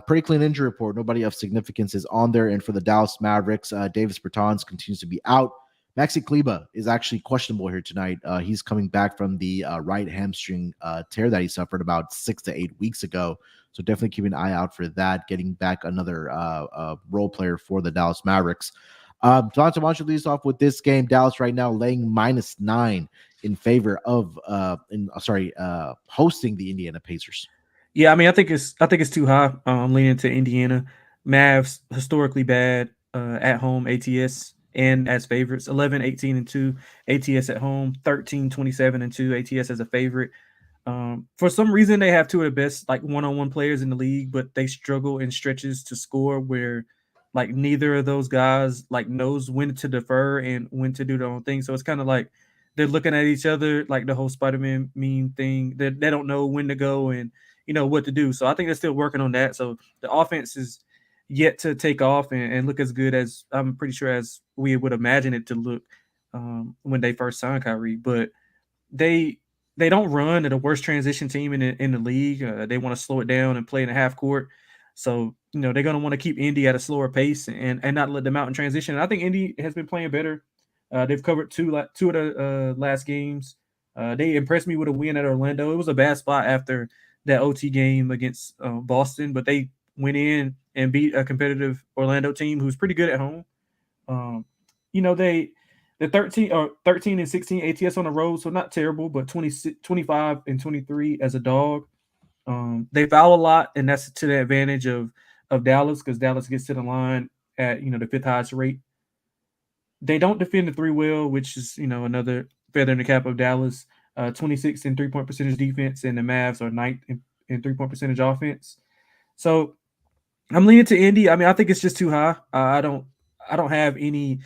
pretty clean injury report. Nobody of significance is on there. And for the Dallas Mavericks, Davis Bertans continues to be out. Maxi Kleber is actually questionable here tonight. He's coming back from the right hamstring tear that he suffered about 6 to 8 weeks ago. So definitely keep an eye out for that. Getting back another role player for the Dallas Mavericks. Toronto, why don't you lead us off with this game? Dallas right now laying -9 in favor of hosting the Indiana Pacers. Yeah, I mean, I think it's too high. I'm leaning to Indiana. Mavs historically bad at home ATS and as favorites. 11, 18, and 2 ATS at home. 13, 27, and 2 ATS as a favorite. For some reason, they have two of the best like one-on-one players in the league, but they struggle in stretches to score where like neither of those guys like knows when to defer and when to do their own thing. So it's kind of like they're looking at each other like the whole Spider-Man meme thing. They don't know when to go and what to do. So I think they're still working on that. So the offense is yet to take off and look as good as I'm pretty sure as we would imagine it to look when they first signed Kyrie. But they don't run. They're the worst transition team in the league. They want to slow it down and play in a half court. So, they're going to want to keep Indy at a slower pace and not let them out in transition. And I think Indy has been playing better. They've covered two of the last games. They impressed me with a win at Orlando. It was a bad spot after that OT game against Boston, but they went in and beat a competitive Orlando team who's pretty good at home. The 13 and 16 ATS on the road, so not terrible, but 25 and 23 as a dog. They foul a lot, and that's to the advantage of Dallas because Dallas gets to the line at the fifth highest rate. They don't defend the three well, which is another feather in the cap of Dallas. 26 in 3-point percentage defense, and the Mavs are 9th in 3-point percentage offense. So I'm leaning to Indy. I mean, I think it's just too high. I don't have any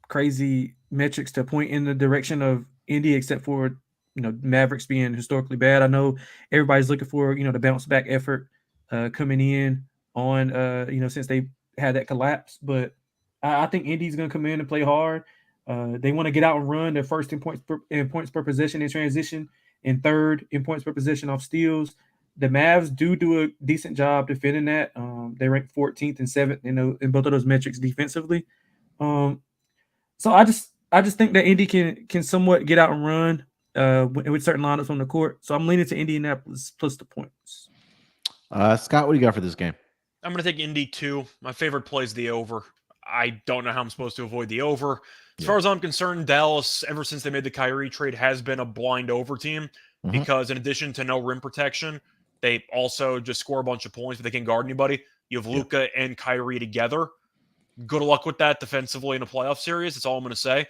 crazy metrics to point in the direction of Indy except for Mavericks being historically bad. I know everybody's looking for the bounce back effort coming in on since they had that collapse, but I think Indy's going to come in and play hard. They want to get out and run. They're first in points per possession in transition, and third in points per possession off steals. The Mavs do a decent job defending that. They rank 14th and 7th in both of those metrics defensively. So I just think that Indy can somewhat get out and run with certain lineups on the court. So I'm leaning to Indianapolis plus the points. Scott, what do you got for this game? I'm going to take Indy too. My favorite play is the over. I don't know how I'm supposed to avoid the over. As far as I'm concerned, Dallas, ever since they made the Kyrie trade, has been a blind over team because in addition to no rim protection, they also just score a bunch of points, but they can't guard anybody. You have Luka and Kyrie together. Good luck with that defensively in a playoff series. That's all I'm going to say.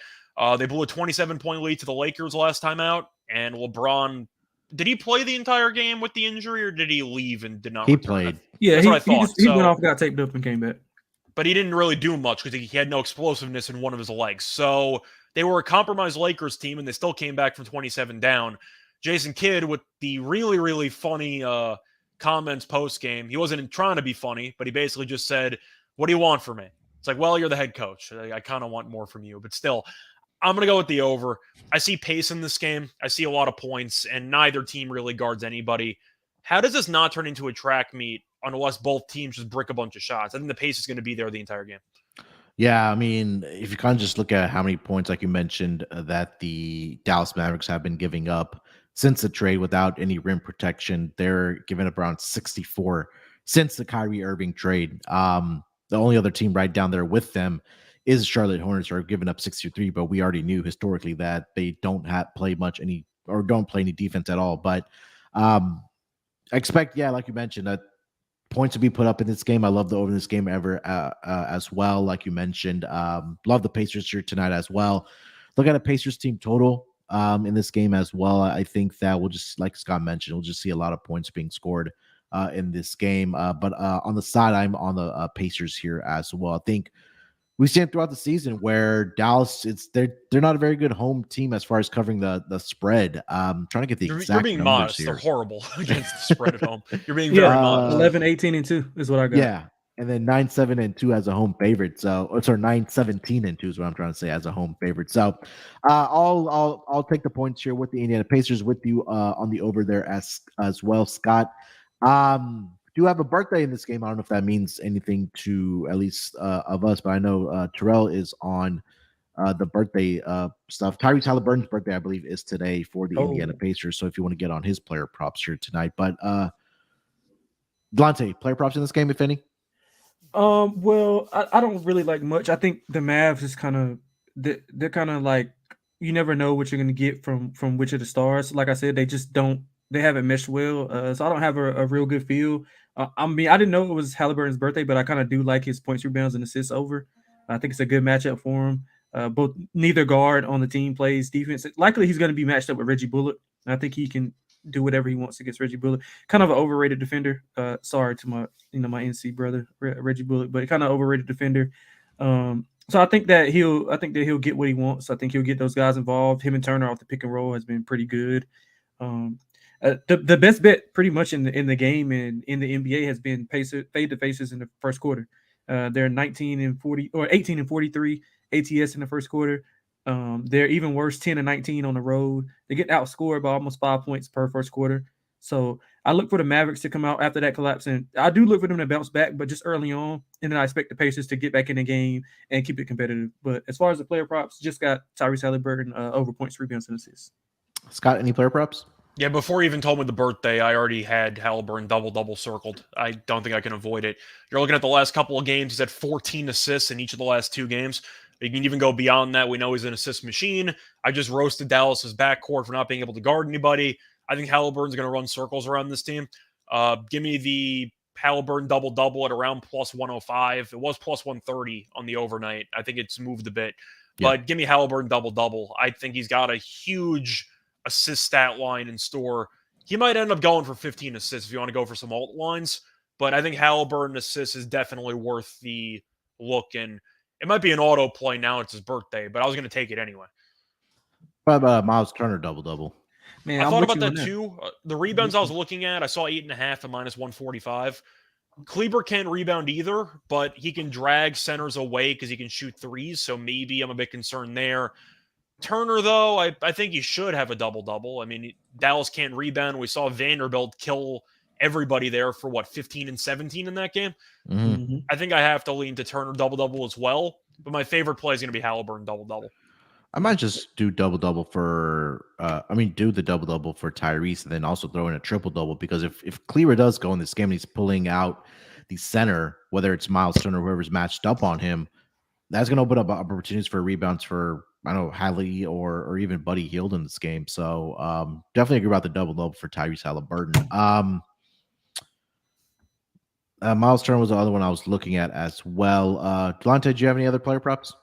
They blew a 27-point lead to the Lakers last time out, and LeBron, did he play the entire game with the injury, or did he leave and did not return? Played. Yeah, that's what I thought. He went off, got taped up, and came back. But he didn't really do much because he had no explosiveness in one of his legs. So they were a compromised Lakers team, and they still came back from 27 down. Jason Kidd with the really, really funny comments post-game. He wasn't trying to be funny, but he basically just said, "What do you want from me?" It's like, well, you're the head coach. I kind of want more from you. But still, I'm going to go with the over. I see pace in this game. I see a lot of points, and neither team really guards anybody. How does this not turn into a track meet unless both teams just brick a bunch of shots? I think the pace is going to be there the entire game. Yeah, I mean, if you kind of just look at how many points, like you mentioned, that the Dallas Mavericks have been giving up, since the trade without any rim protection. They're giving up around 64 since the Kyrie Irving trade. The only other team right down there with them is Charlotte Hornets, who are giving up 63, but we already knew historically that they don't play much any or don't play any defense at all. But I expect, like you mentioned, that points to be put up in this game. I love the over this game as well, like you mentioned. Love the Pacers here tonight as well. Look at a Pacers team total in this game as well. I think that we'll just, like Scott mentioned, we'll just see a lot of points being scored in this game. But on the side, I'm on the Pacers here as well. I think we've seen throughout the season where Dallas, they're not a very good home team as far as covering the spread. Trying to get the exact You're being numbers modest. here. They're horrible against the spread at home. You're being very modest. 11, 18, and 2 is what I got. Yeah. And then 9-7-2 as a home favorite. So, 9-17-2 is what I'm trying to say as a home favorite. So, I'll take the points here with the Indiana Pacers with you on the over there as well, Scott. Do have a birthday in this game. I don't know if that means anything to at least of us, but I know Terrell is on the birthday stuff. Tyrese Halliburton's birthday, I believe, is today for the Indiana Pacers. So if you want to get on his player props here tonight, but Delonte, player props in this game, if any? Well, I don't really like much. I think the Mavs is kind of they're kind of like you never know what you're going to get from which of the stars. Like I said, they haven't meshed well. So I don't have a real good feel. I mean, I didn't know it was Halliburton's birthday, but I kind of do like his points, rebounds, and assists over. I think it's a good matchup for him. Neither guard on the team plays defense. Likely he's going to be matched up with Reggie Bullock. I think he can do whatever he wants against Reggie Bullock. Kind of an overrated defender. Sorry to my my NC brother Reggie Bullock, but kind of overrated defender. So I think that he'll get what he wants. I think he'll get those guys involved. Him and Turner off the pick and roll has been pretty good. The best bet pretty much in the game and in the NBA has been fade to Pacers in the first quarter. They're 19-40 or 18-43 ATS in the first quarter. They're even worse, 10-19 on the road. They get outscored by almost 5 points per first quarter. So I look for the Mavericks to come out after that collapse, and I do look for them to bounce back, but just early on. And then I expect the Pacers to get back in the game and keep it competitive. But as far as the player props, just got Tyrese Halliburton over points, rebounds, and assists. Scott, any player props? Yeah, before you even told me the birthday, I already had Halliburton double circled. I don't think I can avoid it. You're looking at the last couple of games. He's had 14 assists in each of the last 2 games. You can even go beyond that. We know he's an assist machine. I just roasted Dallas's backcourt for not being able to guard anybody. I think Halliburton's going to run circles around this team. Give me the Halliburton double-double at around plus 105. It was plus 130 on the overnight. I think it's moved a bit. Yeah. But give me Halliburton double-double. I think he's got a huge assist stat line in store. He might end up going for 15 assists if you want to go for some alt lines. But I think Halliburton assists is definitely worth the look. And it might be an auto play now. It's his birthday, but I was going to take it anyway. What about Miles Turner double-double? Man, I thought about that too. The rebounds I was looking at, I saw 8.5 at minus 145. Kleber can't rebound either, but he can drag centers away because he can shoot threes. So maybe I'm a bit concerned there. Turner, though, I think he should have a double-double. I mean, Dallas can't rebound. We saw Vanderbilt kill everybody there for, 15 and 17 in that game? Mm-hmm. I think I have to lean to Turner double-double as well, but my favorite play is going to be Halliburton double-double. I might just do double-double for do the double-double for Tyrese and then also throw in a triple-double because if Kleber does go in this game and he's pulling out the center, whether it's Miles Turner or whoever's matched up on him, that's going to open up opportunities for rebounds for Hallie or even Buddy Hield in this game. So definitely agree about the double-double for Tyrese Halliburton. Miles Turner was the other one I was looking at as well. Delonte, do you have any other player props?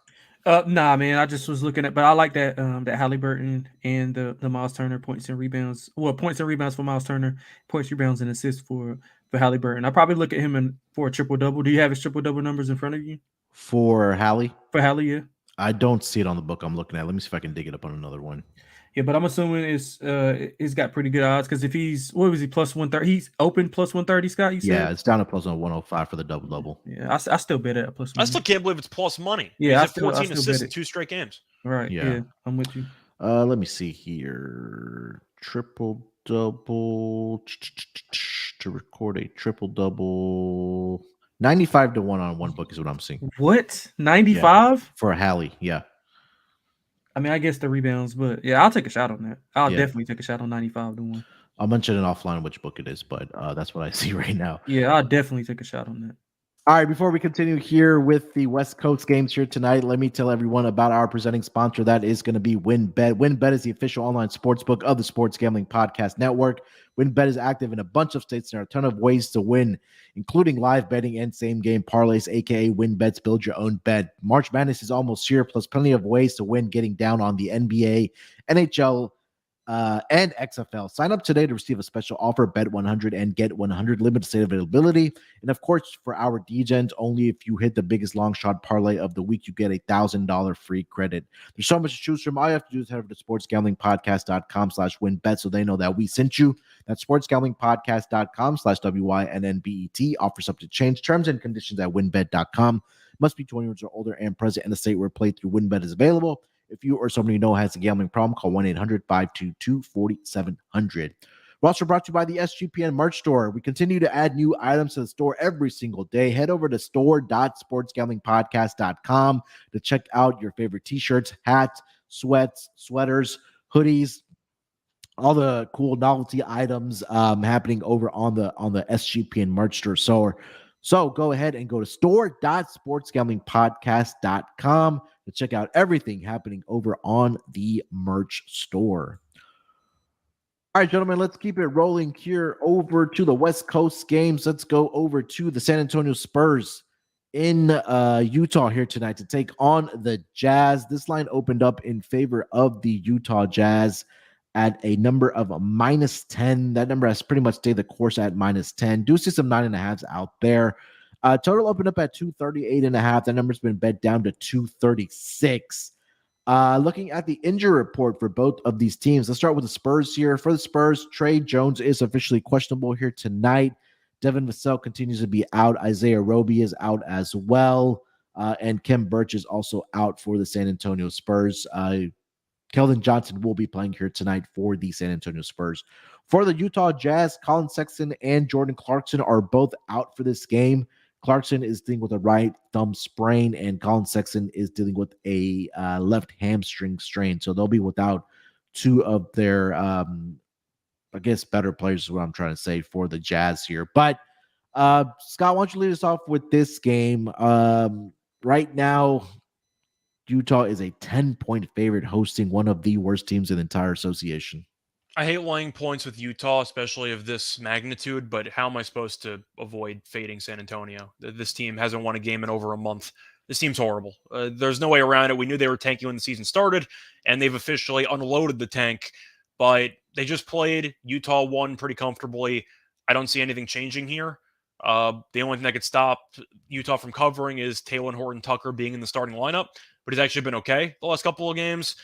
Nah, man. I just was looking at, but I like that that Halliburton and the Miles Turner points and rebounds. Well, points and rebounds for Miles Turner, points, rebounds, and assists for Halliburton. I probably look at him for a triple double. Do you have his triple double numbers in front of you? For Hallie? For Hallie, yeah. I don't see it on the book I'm looking at. Let me see if I can dig it up on another one. Yeah, but I'm assuming it's got pretty good odds because if he's plus 130, he's open plus 130. Scott, you said? Yeah, it's down to plus 105 for the double. Yeah, I still bet it at plus. I still can't believe it's plus money. Yeah, he's at 14 assists in 2 straight games. Right. Yeah, I'm with you. Let me see here. Triple double to record a triple double. 95-1 on one book is what I'm seeing. What? 95 for a Hallie? Yeah. I mean, I guess the rebounds, but yeah, I'll take a shot on that. I'll Yeah. definitely take a shot on 95-1. I'll mention it offline which book it is, but that's what I see right now. Yeah, I'll definitely take a shot on that. All right, before we continue here with the West Coast games here tonight, let me tell everyone about our presenting sponsor. That is going to be WynnBET. WynnBET is the official online sports book of the Sports Gambling Podcast Network. WynnBET is active in a bunch of states. There are a ton of ways to win, including live betting and same-game parlays, a.k.a. WynnBET's Build Your Own Bet. March Madness is almost here, plus plenty of ways to win getting down on the NBA, NHL, and XFL. Sign up today to receive a special offer, bet 100 and get 100, limited state availability. And of course, for our DGens, only if you hit the biggest long shot parlay of the week, you get $1,000 free credit. There's so much to choose from. All you have to do is head over to sportsgamblingpodcast.com/winbet so they know that we sent you. That's sportsgamblingpodcast.com/WYNNBET. Offer subject to change. Terms and conditions at winbet.com. Must be 20 years or older and present in the state where playthrough WynnBET is available. If you or somebody you know has a gambling problem, call 1-800-522-4700. We're also brought to you by the SGPN merch store. We continue to add new items to the store every single day. Head over to store.sportsgamblingpodcast.com to check out your favorite t-shirts, hats, sweats, sweaters, hoodies, all the cool novelty items happening over on the SGPN merch store. So go ahead and go to store.sportsgamblingpodcast.com to check out everything happening over on the merch store. All right, gentlemen, let's keep it rolling here over to the West Coast games. Let's go over to the San Antonio Spurs in Utah here tonight to take on the Jazz. This line opened up in favor of the Utah Jazz at a number of -10. That number has pretty much stayed the course at -10. Do see some 9.5s out there. Total opened up at 238.5. That number's been bet down to 236. Looking at the injury report for both of these teams, let's start with the Spurs here. For the Spurs, Trey Jones is officially questionable here tonight. Devin Vassell continues to be out. Isaiah Roby is out as well. And Khem Birch is also out for the San Antonio Spurs. Keldon Johnson will be playing here tonight for the San Antonio Spurs. For the Utah Jazz, Colin Sexton and Jordan Clarkson are both out for this game. Clarkson is dealing with a right thumb sprain, and Colin Sexton is dealing with a left hamstring strain. So they'll be without two of their, I guess, better players is what I'm trying to say for the Jazz here. But Scott, why don't you lead us off with this game? Right now, Utah is a 10-point favorite hosting one of the worst teams in the entire association. I hate laying points with Utah, especially of this magnitude, but how am I supposed to avoid fading San Antonio? This team hasn't won a game in over a month. This team's horrible. There's no way around it. We knew they were tanking when the season started, and they've officially unloaded the tank, but they just played. Utah won pretty comfortably. I don't see anything changing here. The only thing that could stop Utah from covering is Talen Horton-Tucker being in the starting lineup, but he's actually been okay the last couple of games.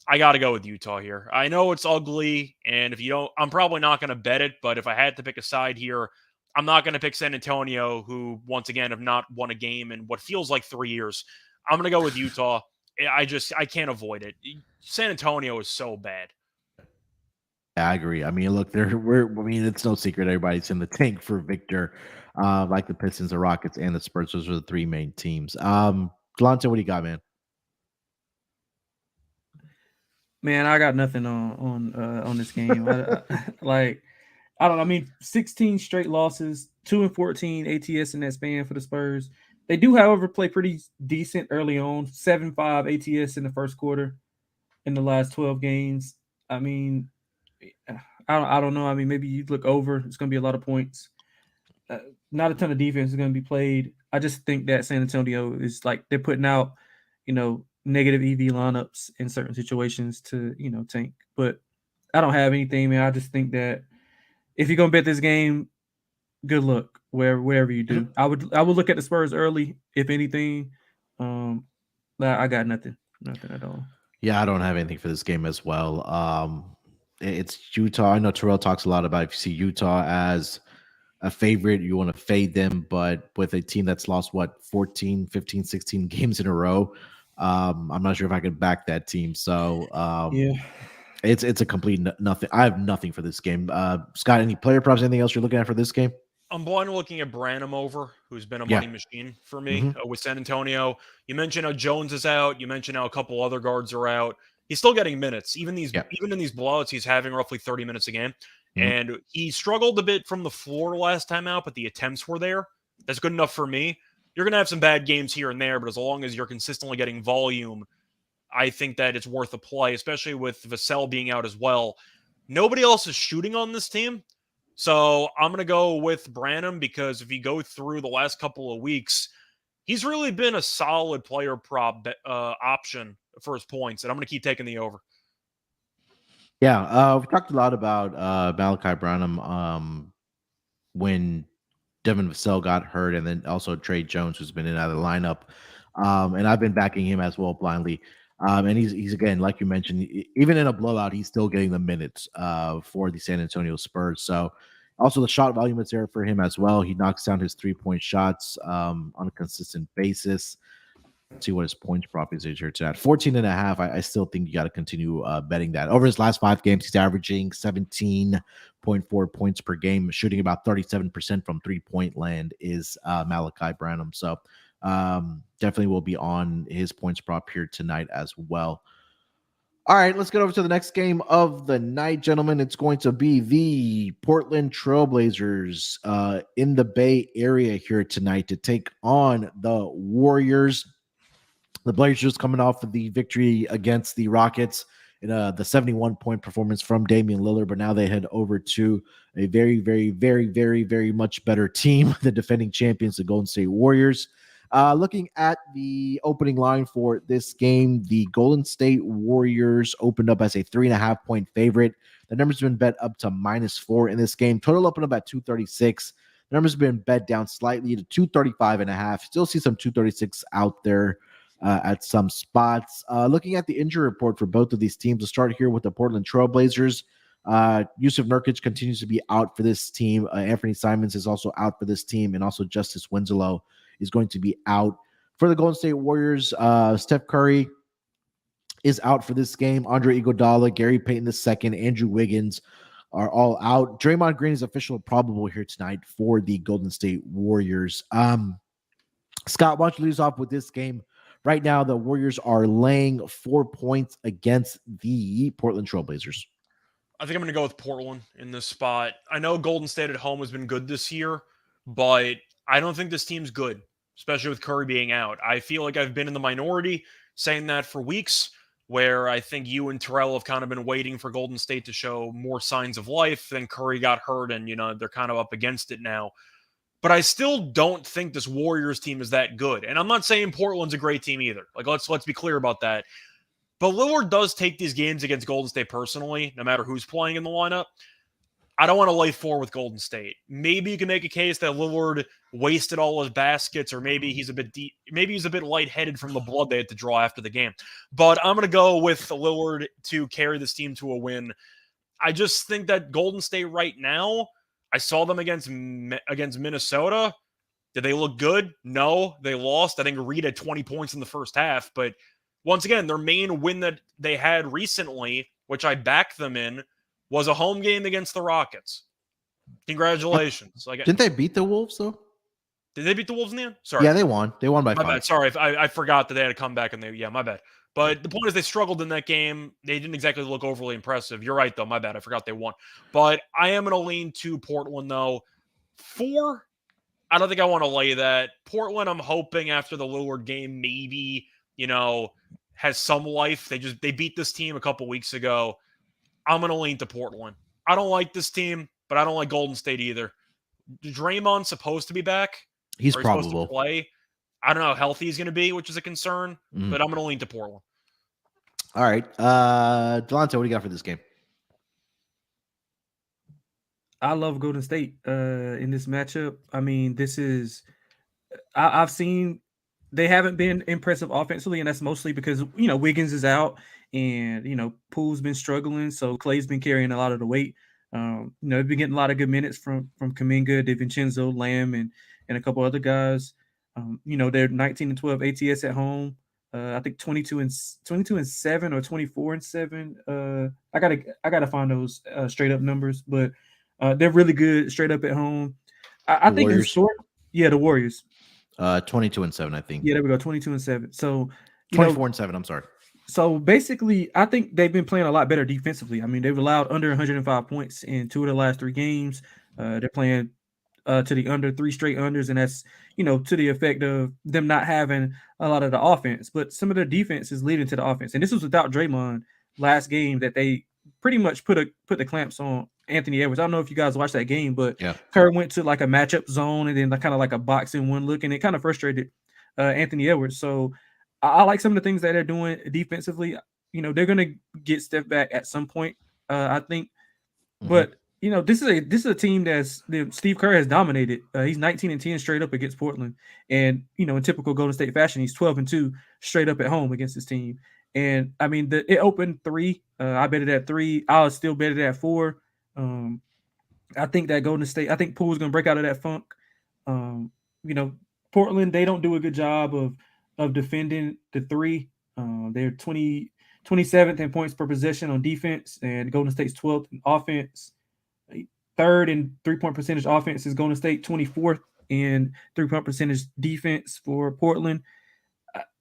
I got to go with Utah here. I know it's ugly, and if you don't, I'm probably not going to bet it, but if I had to pick a side here, I'm not going to pick San Antonio, who, once again, have not won a game in what feels like 3 years. I'm going to go with Utah. I can't avoid it. San Antonio is so bad. I agree. I mean, look, it's no secret everybody's in the tank for Victor, like the Pistons, the Rockets, and the Spurs. Those are the three main teams. Delonte, what do you got, man? Man, I got nothing on this game. I don't know. I mean, 16 straight losses, 2-14 ATS in that span for the Spurs. They do, however, play pretty decent early on. 7-5 ATS in the first quarter in the last 12 games. I mean, I don't know. I mean, maybe you look over. It's going to be a lot of points. Not a ton of defense is going to be played. I just think that San Antonio is like they're putting out, negative EV lineups in certain situations to, tank. But I don't have anything, man. I just think that if you're gonna bet this game, good luck wherever you do. I would look at the Spurs early, if anything. I got nothing at all. Yeah, I don't have anything for this game as well. It's Utah. I know Terrell talks a lot about if you see Utah as a favorite, you want to fade them, but with a team that's lost 14, 15, 16 games in a row. I'm not sure if I could back that team. So yeah, it's a complete nothing. I have nothing for this game. Scott, any player props, anything else you're looking at for this game? I'm blind looking at Branham over, who's been a Yeah. money machine for me with San Antonio. You mentioned how Jones is out. You mentioned how a couple other guards are out. He's still getting minutes. Even in these blowouts, he's having roughly 30 minutes a game. And he struggled a bit from the floor last time out, but the attempts were there. That's good enough for me. You're going to have some bad games here and there, but as long as you're consistently getting volume, I think that it's worth a play, especially with Vassell being out as well. Nobody else is shooting on this team. So I'm going to go with Branham because if you go through the last couple of weeks, he's really been a solid player prop option for his points, and I'm going to keep taking the over. Yeah, we've talked a lot about Malachi Branham when Devin Vassell got hurt, and then also Trey Jones, who's been in and out of the lineup. And I've been backing him as well blindly. And he's again, like you mentioned, even in a blowout, he's still getting the minutes for the San Antonio Spurs. So also the shot volume is there for him as well. He knocks down his 3-point shots on a consistent basis. Let's see what his points prop is here to at 14.5. I still think you got to continue betting that. Over his last 5 games, he's averaging 17.4 points per game, shooting about 37% from 3-point land is Malachi Branham. So definitely will be on his points prop here tonight as well. All right, let's get over to the next game of the night, gentlemen. It's going to be the Portland Trailblazers in the Bay Area here tonight to take on the Warriors. The Blazers coming off of the victory against the Rockets in the 71-point performance from Damian Lillard, but now they head over to a very, very, very, very, very much better team, the defending champions, the Golden State Warriors. Looking at the opening line for this game, the Golden State Warriors opened up as a 3.5-point favorite. The number's been bet up to -4 in this game. Total opened up at 236. The number's been bet down slightly to 235.5. Still see some 236 out there at some spots. Looking at the injury report for both of these teams, we'll start here with the Portland Trailblazers. Yusuf Nurkic continues to be out for this team. Anthony Simons is also out for this team, and also Justice Winslow is going to be out. For the Golden State Warriors, Steph Curry is out for this game. Andre Iguodala, Gary Payton II, Andrew Wiggins are all out. Draymond Green is officially probable here tonight for the Golden State Warriors. Scott, why don't you lead us off with this game? Right now, the Warriors are laying 4 points against the Portland Trailblazers. I think I'm going to go with Portland in this spot. I know Golden State at home has been good this year, but I don't think this team's good, especially with Curry being out. I feel like I've been in the minority saying that for weeks, where I think you and Terrell have kind of been waiting for Golden State to show more signs of life. Then Curry got hurt, and, they're kind of up against it now. But I still don't think this Warriors team is that good. And I'm not saying Portland's a great team either. Like, let's be clear about that. But Lillard does take these games against Golden State personally, no matter who's playing in the lineup. I don't want to lay 4 with Golden State. Maybe you can make a case that Lillard wasted all his baskets, or maybe he's a bit lightheaded from the blood they had to draw after the game. But I'm going to go with Lillard to carry this team to a win. I just think that Golden State right now, I saw them against Minnesota. Did they look good? No, they lost. I think Reed had 20 points in the first half. But once again, their main win that they had recently, which I backed them in, was a home game against the Rockets. Congratulations. Didn't they beat the Wolves, though? Did they beat the Wolves in the end? Sorry. Yeah, they won. They won by 5. My bad. Sorry, I forgot that they had a comeback. My bad. But the point is they struggled in that game. They didn't exactly look overly impressive. You're right, though. My bad. I forgot they won. But I am going to lean to Portland, though. 4, I don't think I want to lay that. Portland, I'm hoping after the Lillard game, maybe, has some life. They beat this team a couple weeks ago. I'm going to lean to Portland. I don't like this team, but I don't like Golden State either. Draymond's supposed to be back. He's probable. Supposed to play. I don't know how healthy he's going to be, which is a concern, but I'm going to lean to Portland. All right. Delonte, what do you got for this game? I love Golden State in this matchup. I mean, I've seen they haven't been impressive offensively, and that's mostly because, Wiggins is out and, Poole's been struggling. So Clay's been carrying a lot of the weight. They've been getting a lot of good minutes from Kuminga, DiVincenzo, Lamb, and a couple other guys. They're 19-12 ATS at home. I think 22-7 or 24-7. I gotta find those straight up numbers, but they're really good straight up at home. I The think Warriors? the Warriors. 22-7, I think. Yeah, there we go. 22-7. So 24-7. I'm sorry. So basically, I think they've been playing a lot better defensively. I mean, they've allowed under 105 points in 2 of the last 3 games. They're playing to the under 3 straight unders, and that's to the effect of them not having a lot of the offense, but some of their defense is leading to the offense. And this was without Draymond last game that they pretty much put the clamps on Anthony Edwards. I don't know if you guys watched that game, but Yeah. Kerr went to like a matchup zone and then kind of like a boxing one look, and it kind of frustrated Anthony Edwards. So I like some of the things that they're doing defensively. They're going to get stepped back at some point, I think. But this is a team that Steve Kerr has dominated. He's 19-10 straight up against Portland, and in typical Golden State fashion, he's 12-2 straight up at home against this team. And I mean, it opened 3. I bet it at 3. I'll still bet it at 4. I think that Golden State. I think Poole's going to break out of that funk. Portland, they don't do a good job of defending the 3. They're 27th in points per possession on defense, and Golden State's 12th in offense. 3rd in 3-point percentage offense is Golden State, 24th in 3-point percentage defense for Portland.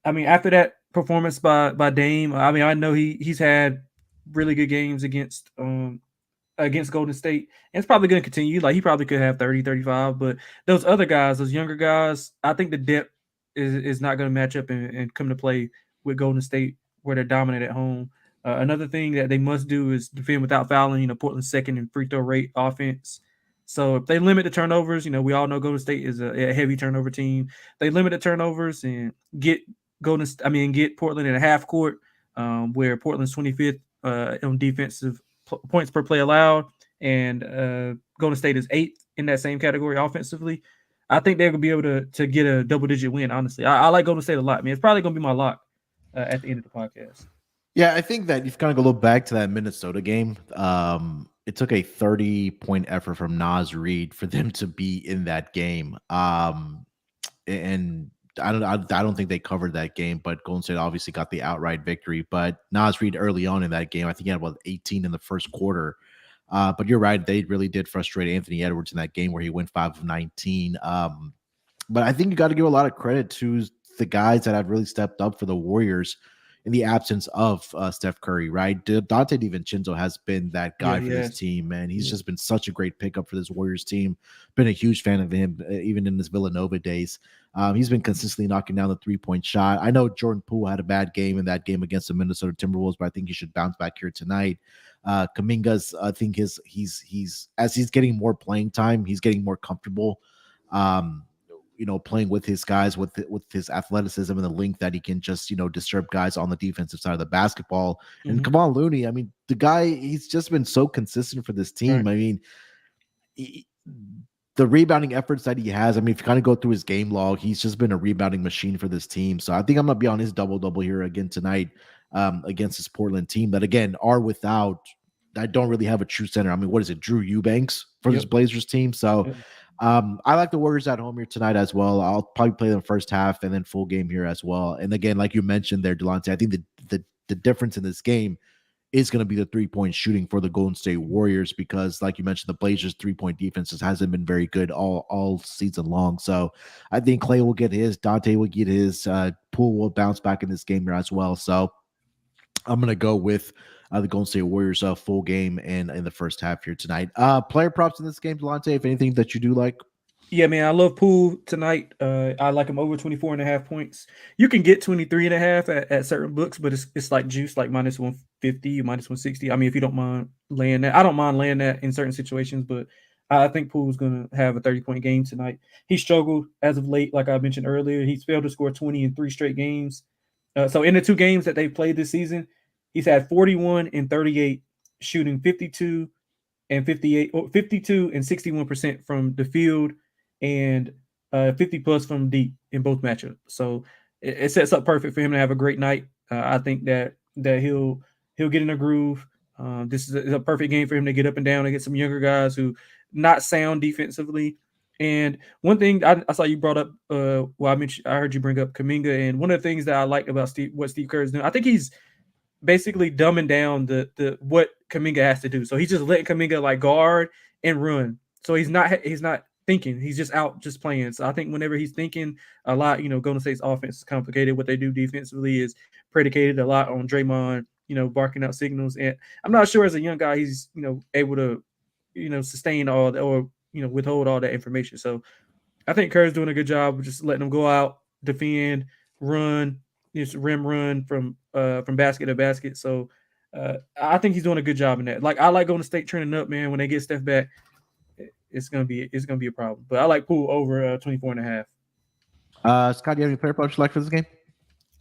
I mean, after that performance by Dame, I mean, I know he's had really good games against Golden State, and it's probably going to continue. Like, he probably could have 30, 35, but those other guys, those younger guys, I think the depth is not going to match up and come to play with Golden State, where they're dominant at home. Another thing that they must do is defend without fouling. Portland's second in free throw rate offense. So if they limit the turnovers, we all know Golden State is a heavy turnover team. They limit the turnovers and get Portland in a half court, where Portland's 25th on defensive points per play allowed, and Golden State is 8th in that same category offensively. I think they're going to be able to get a double-digit win, honestly. I like Golden State a lot. I mean, it's probably going to be my lock at the end of the podcast. Yeah, I think that you've kind of got to look back to that Minnesota game. It took a 30-point effort from Naz Reid for them to be in that game. And I don't think they covered that game, but Golden State obviously got the outright victory. But Naz Reid early on in that game, I think he had about 18 in the first quarter. But you're right, they really did frustrate Anthony Edwards in that game where he went 5 of 19. But I think you got to give a lot of credit to the guys that have really stepped up for the Warriors in the absence of Steph Curry, right? Dante DiVincenzo has been that guy for this team, man. He's just been such a great pickup for this Warriors team. Been a huge fan of him, even in his Villanova days. He's been consistently knocking down the 3-point shot. I know Jordan Poole had a bad game in that game against the Minnesota Timberwolves, but I think he should bounce back here tonight. Kuminga's, I think he's as he's getting more playing time, he's getting more comfortable. Playing with his guys, with his athleticism and the length that he can just, disturb guys on the defensive side of the basketball. And Kevon Looney, I mean, the guy, he's just been so consistent for this team. Right. I mean, the rebounding efforts that he has, I mean, if you kind of go through his game log, he's just been a rebounding machine for this team. So I think I'm going to be on his double-double here again tonight against this Portland team that, again, are without, I don't really have a true center. I mean, what is it, Drew Eubanks for this Blazers team? So I like the Warriors at home here tonight as well. I'll probably play them first half and then full game here as well. And again, like you mentioned there, Delonte, I think the difference in this game is going to be the 3-point shooting for the Golden State Warriors because, like you mentioned, the Blazers' 3-point defense hasn't been very good all season long. So I think Clay will get his, Dante will get his, Poole will bounce back in this game here as well. So I'm going to go with the Golden State Warriors full game and in the first half here tonight. Player props in this game, Delonte, if anything that you do like. Yeah, man, I love Poole tonight. I like him over 24.5 points. You can get 23.5 at certain books, but it's like juice, like minus 150, minus 160. I mean, if you don't mind laying that, I don't mind laying that in certain situations, but I think Poole's going to have a 30-point game tonight. He struggled as of late, like I mentioned earlier. He's failed to score 20 in 3 straight games. So in the 2 games that they played this season, he's had 41 and 38, shooting 52 and 58, or 52 and 61% from the field, and 50 plus from deep in both matchups. So it sets up perfect for him to have a great night. I think that he'll get in a groove. This is a perfect game for him to get up and down and get some younger guys who not sound defensively. And one thing I saw you brought up, I heard you bring up Kuminga, and one of the things that I like about what Steve Kerr is doing, I think he's basically dumbing down the what Kuminga has to do. So he's just letting Kuminga like guard and run. So he's not thinking. He's just out, just playing. So I think whenever he's thinking a lot, Golden State's offense is complicated. What they do defensively is predicated a lot on Draymond, barking out signals. And I'm not sure as a young guy he's, able to, sustain all that or, withhold all that information. So I think Kerr's doing a good job of just letting them go out, defend, run, just rim run from basket to basket. So I think he's doing a good job in that. Like I like Golden State turning up, man. When they get Steph back, it's gonna be a problem. But I like Poole over 24.5. Scott, do you have any player props you like for this game?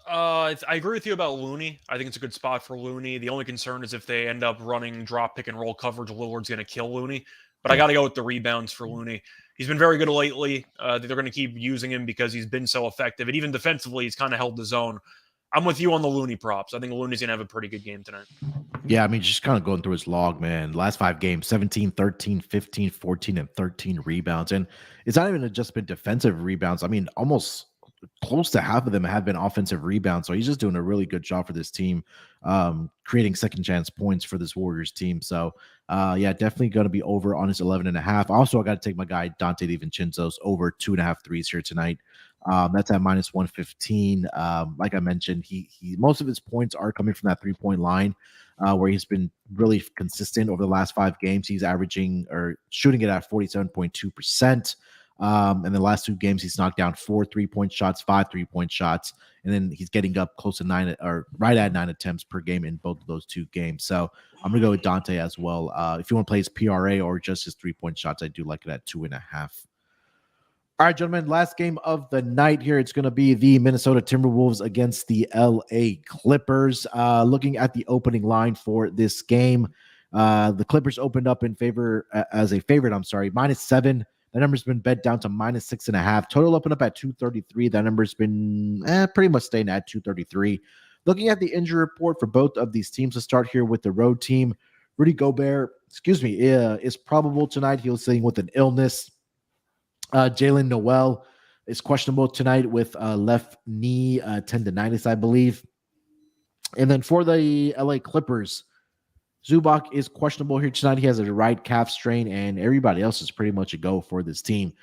I agree with you about Looney. I think it's a good spot for Looney. The only concern is if they end up running drop, pick, and roll coverage, Lillard's going to kill Looney. But I got to go with the rebounds for Looney. He's been very good lately. They're going to keep using him because he's been so effective. And even defensively, he's kind of held his own. I'm with you on the Looney props. I think Looney's going to have a pretty good game tonight. Yeah, I mean, just kind of going through his log, man. Last 5 games, 17, 13, 15, 14, and 13 rebounds. And it's not even just been defensive rebounds. I mean, almost close to half of them have been offensive rebounds. So he's just doing a really good job for this team, creating second chance points for this Warriors team. So, yeah, definitely going to be over on his 11.5. Also, I got to take my guy Dante DiVincenzo's over 2.5 threes here tonight. That's at minus 115. Like I mentioned, he most of his points are coming from that 3-point line, where he's been really consistent over the last 5 games. He's averaging or shooting it at 47.2%. And the last 2 games, he's knocked down 4 3-point shots, 5 3-point shots, and then he's getting up close to 9 or right at 9 attempts per game in both of those 2 games. So I'm gonna go with Dante as well. If you want to play his PRA or just his 3-point shots, I do like it at 2.5. All right, gentlemen, last game of the night here. It's going to be the Minnesota Timberwolves against the LA Clippers. Looking at the opening line for this game, the Clippers opened up in favor as a favorite. -7. That number's been bet down to -6.5. Total opened up at 233. That number's been pretty much staying at 233. Looking at the injury report for both of these teams, to start here with the road team, Rudy Gobert, is probable tonight. He was sitting with an illness. Jalen Noel is questionable tonight with left knee tendonitis, I believe. And then for the LA Clippers, Zubac is questionable here tonight. He has a right calf strain, and everybody else is pretty much a go for this team.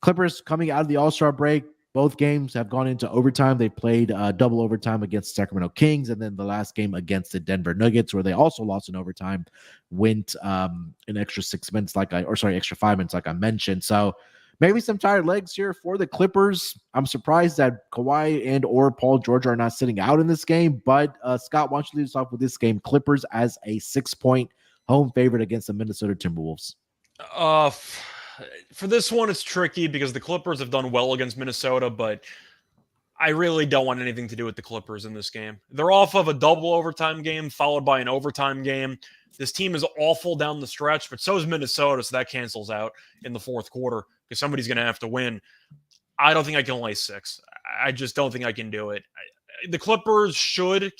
Clippers coming out of the All-Star break, both games have gone into overtime. They played double overtime against Sacramento Kings, and then the last game against the Denver Nuggets, where they also lost in overtime, went an extra 6 minutes, extra 5 minutes, like I mentioned. So maybe some tired legs here for the Clippers. I'm surprised that Kawhi and or Paul George are not sitting out in this game. But Scott, why don't you lead us off with this game? Clippers as a 6-point home favorite against the Minnesota Timberwolves. For this one, it's tricky because the Clippers have done well against Minnesota, but I really don't want anything to do with the Clippers in this game. They're off of a double overtime game followed by an overtime game. This team is awful down the stretch, but so is Minnesota, so that cancels out in the fourth quarter because somebody's going to have to win. I don't think I can lay 6. I just don't think I can do it. The Clippers should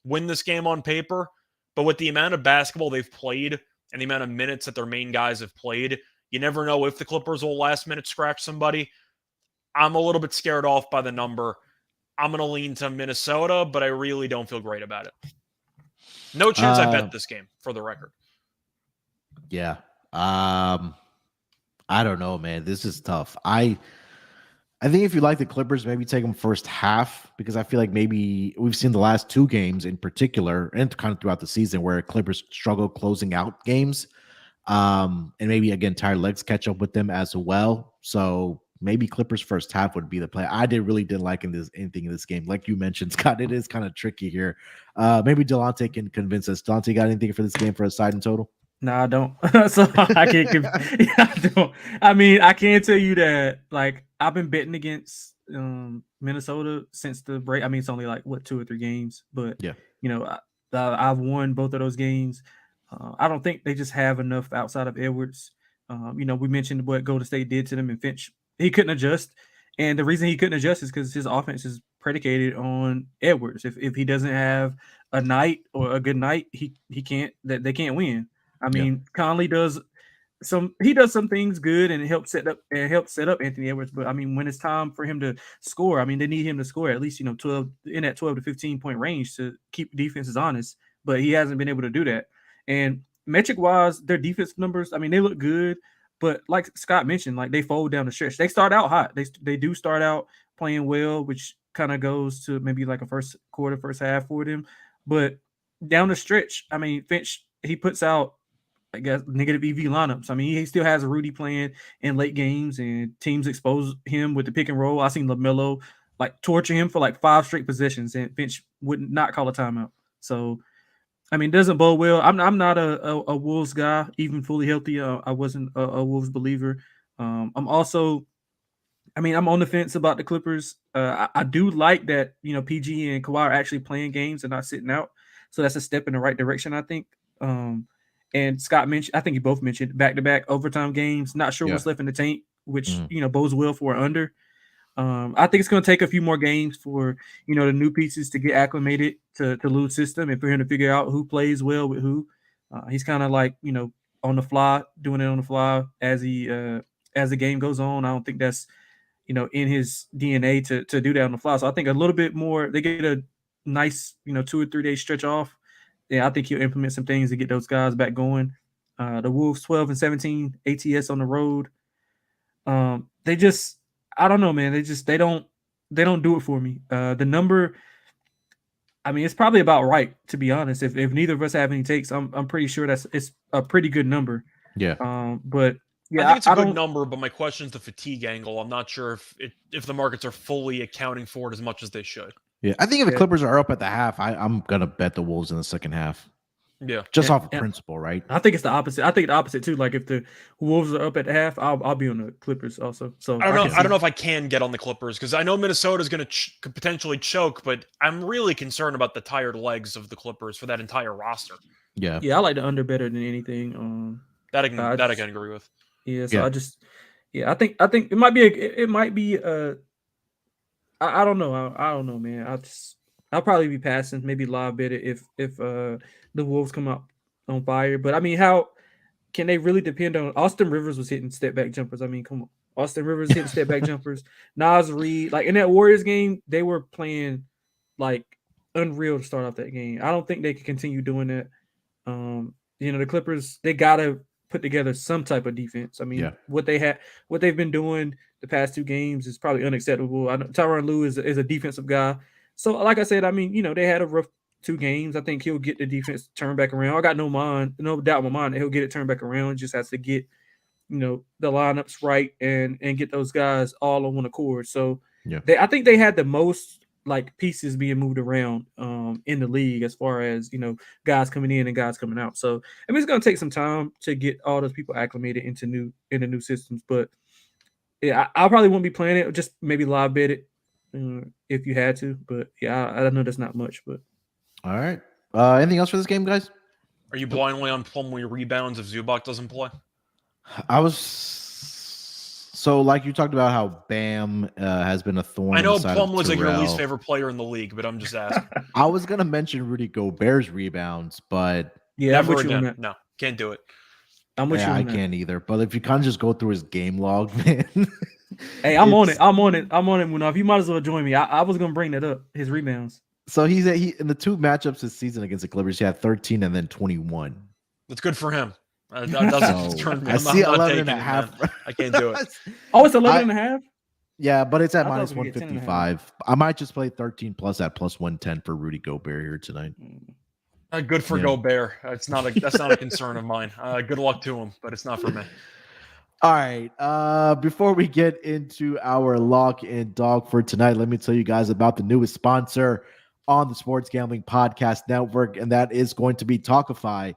win this game on paper, but with the amount of basketball they've played and the amount of minutes that their main guys have played, you never know if the Clippers will last minute scratch somebody. I'm a little bit scared off by the number. I'm going to lean to Minnesota, but I really don't feel great about it. No chance I bet this game, for the record. Yeah. I don't know, man. This is tough. I think if you like the Clippers, maybe take them first half, because I feel like maybe we've seen the last 2 games in particular and kind of throughout the season where Clippers struggle closing out games. And maybe, again, tired legs catch up with them as well. So maybe Clippers first half would be the play. I didn't like anything in this game. Like you mentioned, Scott, it is kind of tricky here. Maybe Delonte can convince us. Delonte, got anything for this game for a side and total? No, I don't. So I can't. I don't. I mean, I can tell you that, like, I've been betting against Minnesota since the break. I mean, it's only like 2 or 3 games, but yeah, I've won both of those games. I don't think they just have enough outside of Edwards. We mentioned what Golden State did to them, and Finch, he couldn't adjust. And the reason he couldn't adjust is because his offense is predicated on Edwards. If he doesn't have a night or a good night, he can't. They can't win. I mean, Conley does some things good and helps set up Anthony Edwards. But I mean, when it's time for him to score, I mean, they need him to score at least 12 to 15 point range to keep defenses honest. But he hasn't been able to do that. And metric wise, their defense numbers, I mean, they look good. but like Scott mentioned, like they fold down the stretch. They start out hot. They do start out playing well, which kind of goes to maybe like a first quarter, first half for them. But down the stretch, I mean, Finch he puts out, I guess, negative EV lineups. I mean, he still has Rudy playing in late games, and teams expose him with the pick and roll. I seen LaMelo like torture him for like 5 straight possessions, and Finch would not call a timeout. So I mean, it doesn't bode well. I'm not a Wolves guy, even fully healthy. I wasn't a Wolves believer. I'm also, I mean, I'm on the fence about the Clippers. I do like that, PG and Kawhi are actually playing games and not sitting out. So that's a step in the right direction, I think. And Scott mentioned, I think you both mentioned back-to-back overtime games. Not sure what's left in the tank, which, bodes well for an under. I think it's going to take a few more games for the new pieces to get acclimated to Lou's system and for him to figure out who plays well with who. He's kind of like on the fly, doing it on the fly as the game goes on. I don't think that's in his DNA to do that on the fly. So I think a little bit more. They get a nice 2 or 3 day stretch off. Yeah, I think he'll implement some things to get those guys back going. The Wolves 12-17 ATS on the road. They just. I don't know, man. They don't do it for me. The number, I mean, it's probably about right, to be honest. If neither of us have any takes, I'm pretty sure it's a pretty good number. Yeah. But yeah, I think it's a good number. But my question is the fatigue angle. I'm not sure if the markets are fully accounting for it as much as they should. Yeah, I think if the Clippers are up at the half, I'm gonna bet the Wolves in the second half. Yeah, just off of principle, right? I think it's the opposite. I think the opposite too. Like if the Wolves are up at the half, I'll be on the Clippers also. So I don't know if I can get on the Clippers because I know Minnesota is going to could potentially choke, but I'm really concerned about the tired legs of the Clippers for that entire roster. Yeah, I like the under better than anything. That I can agree with. Yeah, so I think it might be I don't know. I don't know, man. I'll probably be passing, maybe live bet it if the Wolves come out on fire. But I mean, how can they really depend on Austin Rivers was hitting step back jumpers? I mean, come on. Austin Rivers hitting step back jumpers. Nas Reed, like in that Warriors game, they were playing like unreal to start off that game. I don't think they can continue doing that. The Clippers, they gotta put together some type of defense. I mean, what they've been doing the past 2 games is probably unacceptable. I know Tyronn Lue is a defensive guy. So, like I said, I mean, they had a rough 2 games. I think he'll get the defense turned back around. I got no doubt in my mind that he'll get it turned back around. He just has to get, the lineups right and get those guys all on one accord. So, I think they had the most like pieces being moved around in the league as far as guys coming in and guys coming out. So, I mean, it's going to take some time to get all those people acclimated into new systems. But yeah, I probably won't be playing it. Just maybe live bet it. If you had to, but yeah, I know that's not much. But all right, anything else for this game, guys? Are you blindly on Plumlee rebounds if Zubac doesn't play? I was so like you talked about how Bam has been a thorn. I know Plum was like your least favorite player in the league, but I'm just asking. I was gonna mention Rudy Gobert's rebounds, but never again. No, can't do it. I'm with you. I can't either. But if you kind of just go through his game log, man. Hey, I'm on it, Munaf. You might as well join me. I was gonna bring that up. His rebounds. So he in the 2 matchups this season against the Clippers, he had 13 and then 21. That's good for him. That doesn't concern me. I see 11 and a half. I can't do it. Oh, it's 11 and a half? Yeah, but it's at minus 155. I might just play 13 plus at plus 110 for Rudy Gobert here tonight. Good for Gobert. That's not a concern of mine. Good luck to him, but it's not for me. All right. Before we get into our lock and dog for tonight, let me tell you guys about the newest sponsor on the Sports Gambling Podcast Network, and that is going to be Talkify.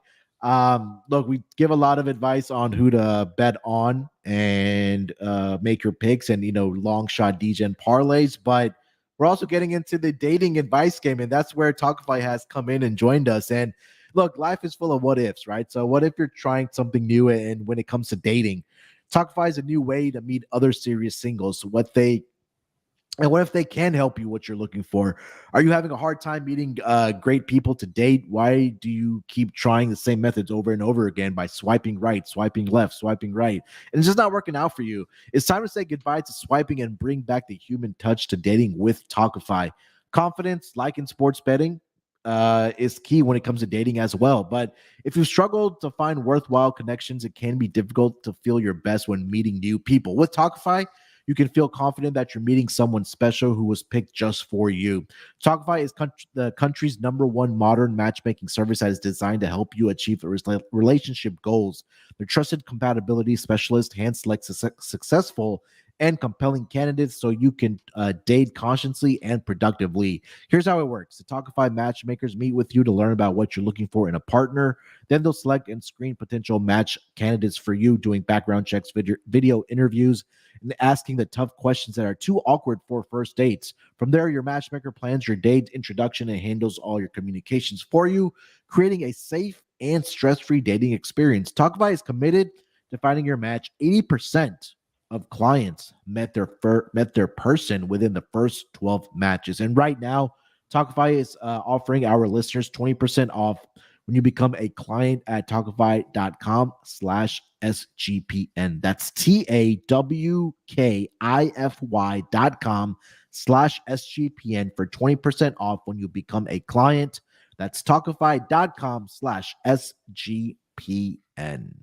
Look, we give a lot of advice on who to bet on and make your picks and long shot DGen parlays, but we're also getting into the dating advice game, and that's where Talkify has come in and joined us. And look, life is full of what ifs, right? So what if you're trying something new, and when it comes to dating, Talkify is a new way to meet other serious singles. What if they can help you what you're looking for? Are you having a hard time meeting great people to date? Why do you keep trying the same methods over and over again by swiping right, swiping left, swiping right, and it's just not working out for you? It's time to say goodbye to swiping and bring back the human touch to dating with Talkify. Confidence, like in sports betting, is key when it comes to dating as well. But if you struggle to find worthwhile connections, it can be difficult to feel your best when meeting new people. With Talkify, you can feel confident that you're meeting someone special who was picked just for you. Talkify is the country's #1 modern matchmaking service that is designed to help you achieve relationship goals. Their trusted compatibility specialist hand selects successful and compelling candidates so you can date consciously and productively. Here's how it works. The Talkify matchmakers meet with you to learn about what you're looking for in a partner. Then they'll select and screen potential match candidates for you, doing background checks, video interviews, and asking the tough questions that are too awkward for first dates. From there, your matchmaker plans your date introduction and handles all your communications for you, creating a safe and stress-free dating experience. Talkify is committed to finding your match. 80% of clients met their person within the first 12 matches. And right now, Talkify is offering our listeners 20% off when you become a client at Talkify.com/SGPN. That's TAWKIFY.com/SGPN for 20% off when you become a client. That's Talkify.com/SGPN.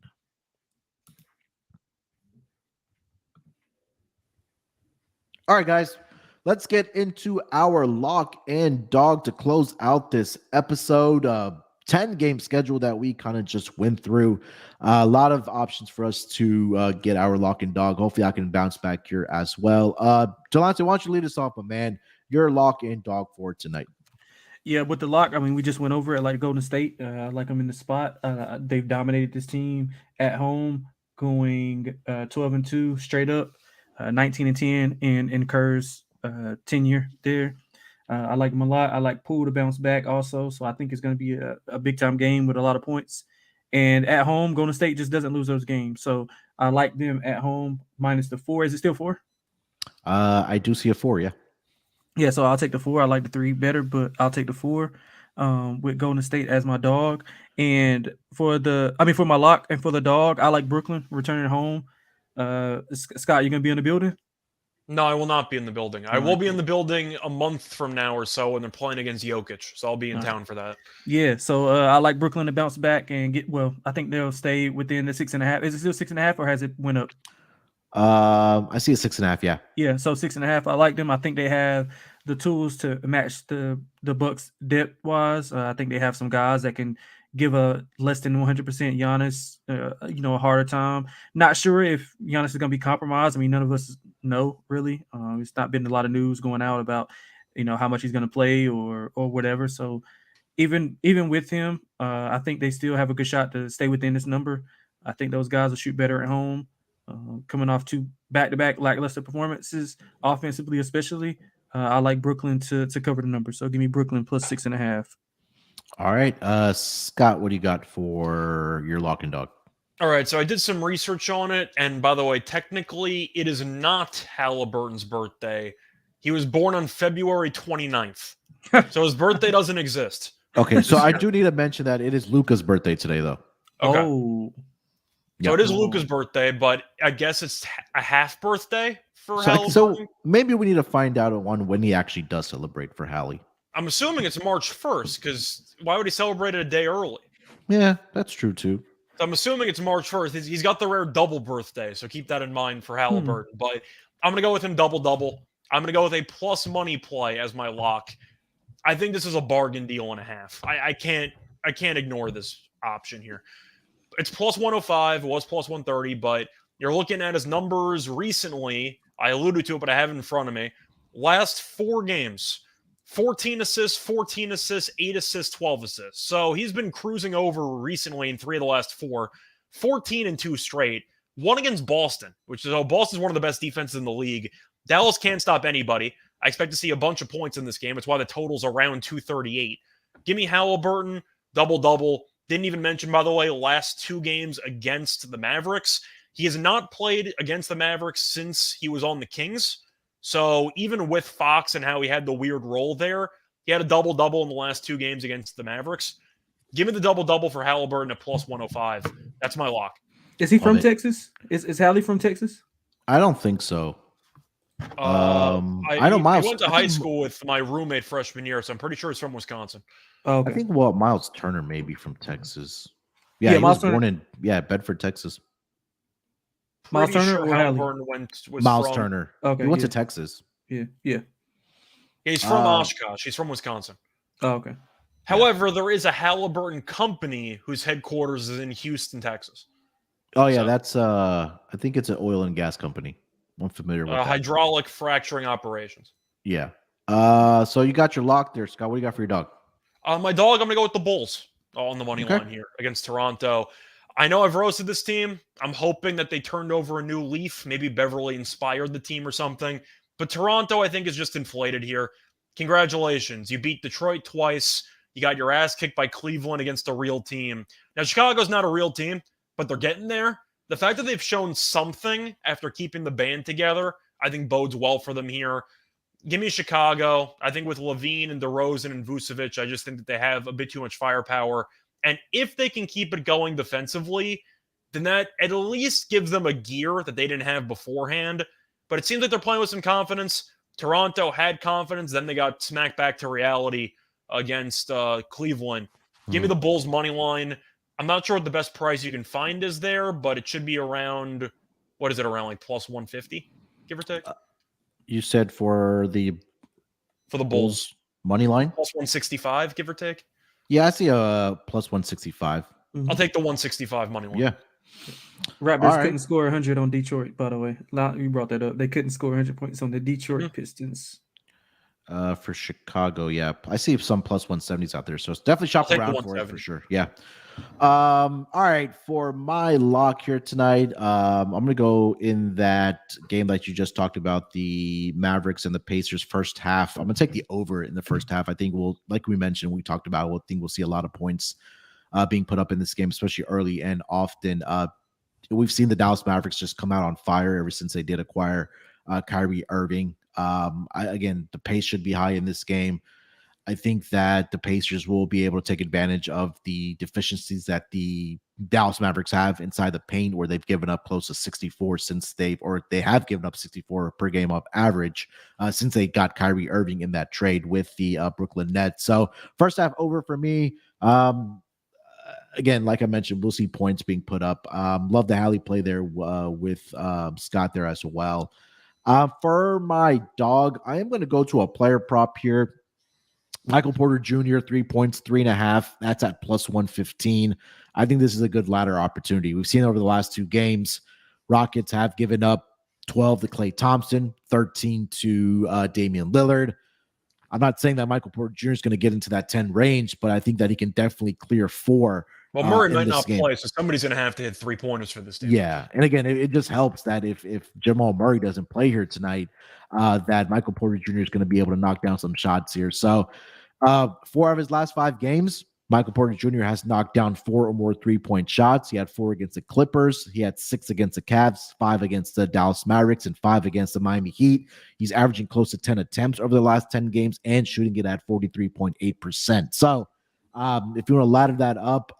All right, guys, let's get into our lock and dog to close out this episode. 10-game schedule that we kind of just went through. A lot of options for us to get our lock and dog. Hopefully, I can bounce back here as well. Delonte, why don't you lead us off, my man? Your lock and dog for tonight. Yeah, with the lock, I mean, we just went over it. Like Golden State, I like them in the spot. They've dominated this team at home, going 12-2 straight up. 19-10 in Kerr's tenure there. I like him a lot. I like Poole to bounce back also. So I think it's going to be a big-time game with a lot of points. And at home, Golden State just doesn't lose those games. So I like them at home minus the 4. Is it still 4? I do see a 4, yeah. Yeah, so I'll take the 4. I like the 3 better, but I'll take the 4 with Golden State as my dog. And for my lock and for the dog, I like Brooklyn returning home. Scott, you gonna be in the building? No, I will not be in the building. I will be in the building a month from now or so when they're playing against Jokic, so I'll be in town for that. Yeah, so I like Brooklyn to bounce back and get. Well, I think they'll stay within the 6.5. Is it still 6.5 or has it went up? I see a 6.5. Yeah. Yeah, so 6.5. I like them. I think they have the tools to match the Bucks depth wise. I think they have some guys that can give a less than 100% Giannis, a harder time. Not sure if Giannis is going to be compromised. I mean, none of us know really. It's not been a lot of news going out about, how much he's going to play or whatever. So even with him, I think they still have a good shot to stay within this number. I think those guys will shoot better at home. Coming off 2 back-to-back lackluster performances, offensively especially, I like Brooklyn to cover the number. So give me Brooklyn plus 6.5. All right. Scott, what do you got for your lock and dog? All right, so I did some research on it, and by the way, technically, it is not Halliburton's birthday. He was born on February 29th, so his birthday doesn't exist. Okay, so I do need to mention that it is Luka's birthday today, though. Okay. Oh. So it is Luka's birthday, but I guess it's a half birthday for Halliburton. So maybe we need to find out when he actually does celebrate for Hallie. I'm assuming it's March 1st, because why would he celebrate it a day early? Yeah, that's true, too. So I'm assuming it's March 1st. He's got the rare double birthday, so keep that in mind for Halliburton. But I'm going to go with him double-double. I'm going to go with a plus money play as my lock. I think this is a bargain deal and a half. I can't ignore this option here. It's plus 105. It was plus 130, but you're looking at his numbers recently. I alluded to it, but I have it in front of me. Last 4 games, 14 assists, 8 assists, 12 assists. So he's been cruising over recently in 3 of the last 4, 14 and 2 straight. 1 against Boston, which is Boston's one of the best defenses in the league. Dallas can't stop anybody. I expect to see a bunch of points in this game. It's why the total's around 238. Give me Halliburton, double-double. Didn't even mention, by the way, last 2 games against the Mavericks. He has not played against the Mavericks since he was on the Kings. So even with Fox and how he had the weird role there, he had a double-double in the last 2 games against the Mavericks. Give me the double-double for Halliburton at plus 105. That's my lock. Is he from Texas? Is Hallie from Texas? I don't think so. I know He Miles. went to high school with my roommate freshman year, so I'm pretty sure he's from Wisconsin. Oh, I okay. think Miles Turner may be from Texas. Yeah, Yeah, he was Miles Turner- born in Bedford, Texas. Miles Pretty Turner sure or Hallie? Halliburton was Miles from. Turner. Okay, He went to yeah. Texas. Yeah. Yeah, he's from Oshkosh. He's from Wisconsin. Oh, okay. However, there is a Halliburton company whose headquarters is in Houston, Texas. Oh yeah, So- that's I think it's an oil and gas company. I'm familiar with that. Hydraulic fracturing operations. Yeah. So you got your lock there, Scott. What do you got for your dog? My dog, I'm going to go with the Bulls on the money Okay. line here against Toronto. I know I've roasted this team. I'm hoping that they turned over a new leaf. Maybe Beverly inspired the team or something. But Toronto, I think, is just inflated here. Congratulations. You beat Detroit twice. You got your ass kicked by Cleveland against a real team. Now, Chicago's not a real team, but they're getting there. The fact that they've shown something after keeping the band together, I think bodes well for them here. Give me Chicago. I think with Levine and DeRozan and Vucevic, I just think that they have a bit too much firepower. And if they can keep it going defensively, then that at least gives them a gear that they didn't have beforehand. But it seems like they're playing with some confidence. Toronto had confidence. Then they got smacked back to reality against Cleveland. Give me the Bulls money line. I'm not sure what the best price you can find is there, but it should be around, what is it, around like plus 150, give or take? You said for the Bulls money line? Plus 165, give or take. Yeah, I see a plus 165. I'll take the 165 money line. Yeah. Raptors couldn't score 100 on Detroit, by the way. You brought that up. They couldn't score 100 points on the Detroit Pistons. For Chicago, yeah. I see some plus 170s out there. So it's definitely shop around for it for sure. Yeah. All right. For my lock here tonight, I'm going to go in that game that you just talked about, the Mavericks and the Pacers first half. I'm going to take the over in the first half. I think like we mentioned, we talked about, we'll see a lot of points being put up in this game, especially early and often. We've seen the Dallas Mavericks just come out on fire ever since they did acquire Kyrie Irving. Again, the pace should be high in this game. I think that the Pacers will be able to take advantage of the deficiencies that the Dallas Mavericks have inside the paint, where they've given up close to 64 they have given up 64 per game up average since they got Kyrie Irving in that trade with the Brooklyn Nets. So first half over for me. Again, like I mentioned, we'll see points being put up. Love the Hallie play there with Scott there as well. For my dog, I am going to go to a player prop here. Michael Porter Jr., 3 points, 3.5. That's at plus 115. I think this is a good ladder opportunity. We've seen over the last two games, Rockets have given up 12 to Klay Thompson, 13 to Damian Lillard. I'm not saying that Michael Porter Jr. is going to get into that 10 range, but I think that he can definitely clear 4. Well, Murray might not play, so somebody's going to have to hit 3-pointers for this team. Yeah, and again, it just helps that if Jamal Murray doesn't play here tonight, that Michael Porter Jr. is going to be able to knock down some shots here. So 4 of his last 5 games, Michael Porter Jr. has knocked down 4 or more 3-point shots. He had 4 against the Clippers. He had 6 against the Cavs, 5 against the Dallas Mavericks, and 5 against the Miami Heat. He's averaging close to 10 attempts over the last 10 games and shooting it at 43.8%. So if you want to ladder that up,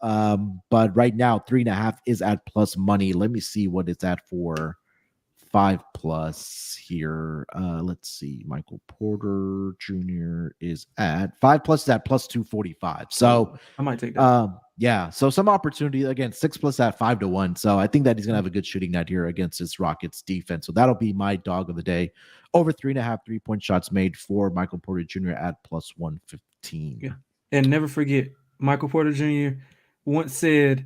but right now 3.5 is at plus money. Let me see what it's at for 5+ here. Let's see. Michael Porter Jr. is at 5+ is at plus 245. So I might take that. Yeah. So some opportunity again, 6+ at 5-1. So I think that he's gonna have a good shooting night here against this Rockets defense. So that'll be my dog of the day. Over 3.5 3-point shots made for Michael Porter Jr. at plus 115. Yeah. And never forget, Michael Porter Jr. once said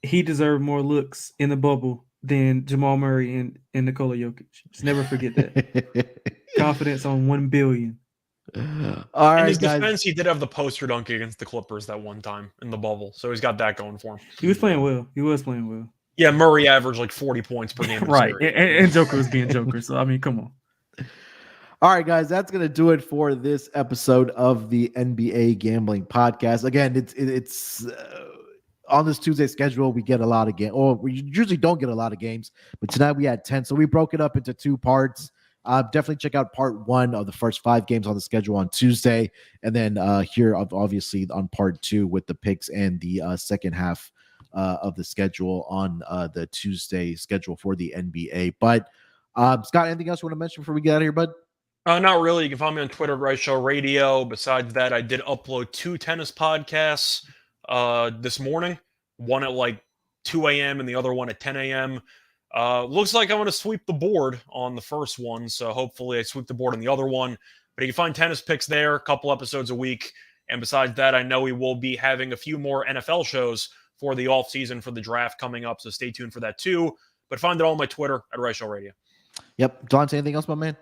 he deserved more looks in the bubble than Jamal Murray and Nikola Jokic. Just never forget that. Confidence on 1 billion. All right, in his guys. defense, he did have the poster dunk against the Clippers that one time in the bubble, so he's got that going for him. He was playing well. Yeah, Murray averaged like 40 points per game. Right, and Joker was being Joker. So I mean, come on. All right, guys, that's going to do it for this episode of the NBA Gambling Podcast. Again, it's on this Tuesday schedule, we get a lot of games, or we usually don't get a lot of games, but tonight we had 10. So we broke it up into 2 parts. Definitely check out part 1 of the first 5 games on the schedule on Tuesday. And then here, obviously, on part 2 with the picks and the second half of the schedule on the Tuesday schedule for the NBA. But Scott, anything else you want to mention before we get out of here, bud? Not really. You can find me on Twitter, Reichel Radio. Besides that, I did upload 2 tennis podcasts this morning. One at like 2 a.m. and the other one at 10 a.m. Looks like I'm going to sweep the board on the first one, so hopefully I sweep the board on the other one. But you can find tennis picks there, a couple episodes a week. And besides that, I know we will be having a few more NFL shows for the offseason for the draft coming up, so stay tuned for that too. But find it all on my Twitter at Reichel Radio. Yep. Delonte, anything else, my man?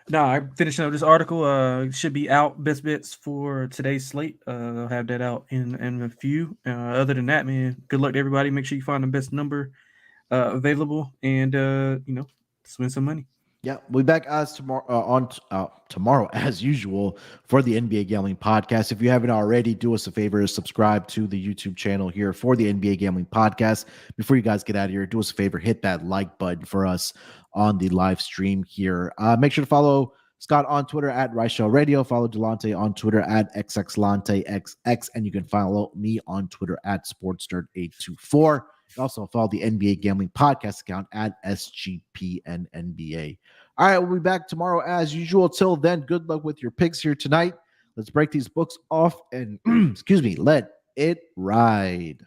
No, I'm finishing up this article. It should be out, best bets for today's slate. I'll have that out in a few. Other than that, man, good luck to everybody. Make sure you find the best number available and, win some money. Yeah, we'll be back as tomorrow as usual for the NBA Gambling Podcast. If you haven't already, do us a favor, subscribe to the YouTube channel here for the NBA Gambling Podcast. Before you guys get out of here, do us a favor, hit that like button for us on the live stream here. Make sure to follow Scott on Twitter at Reichel Radio. Follow Delonte on Twitter at XXLanteXX, and you can follow me on Twitter at SportsDirt824. Also follow the NBA Gambling Podcast account at SGPNNBA. All right, we'll be back tomorrow as usual. Till then, good luck with your picks here tonight. Let's break these books off and let it ride.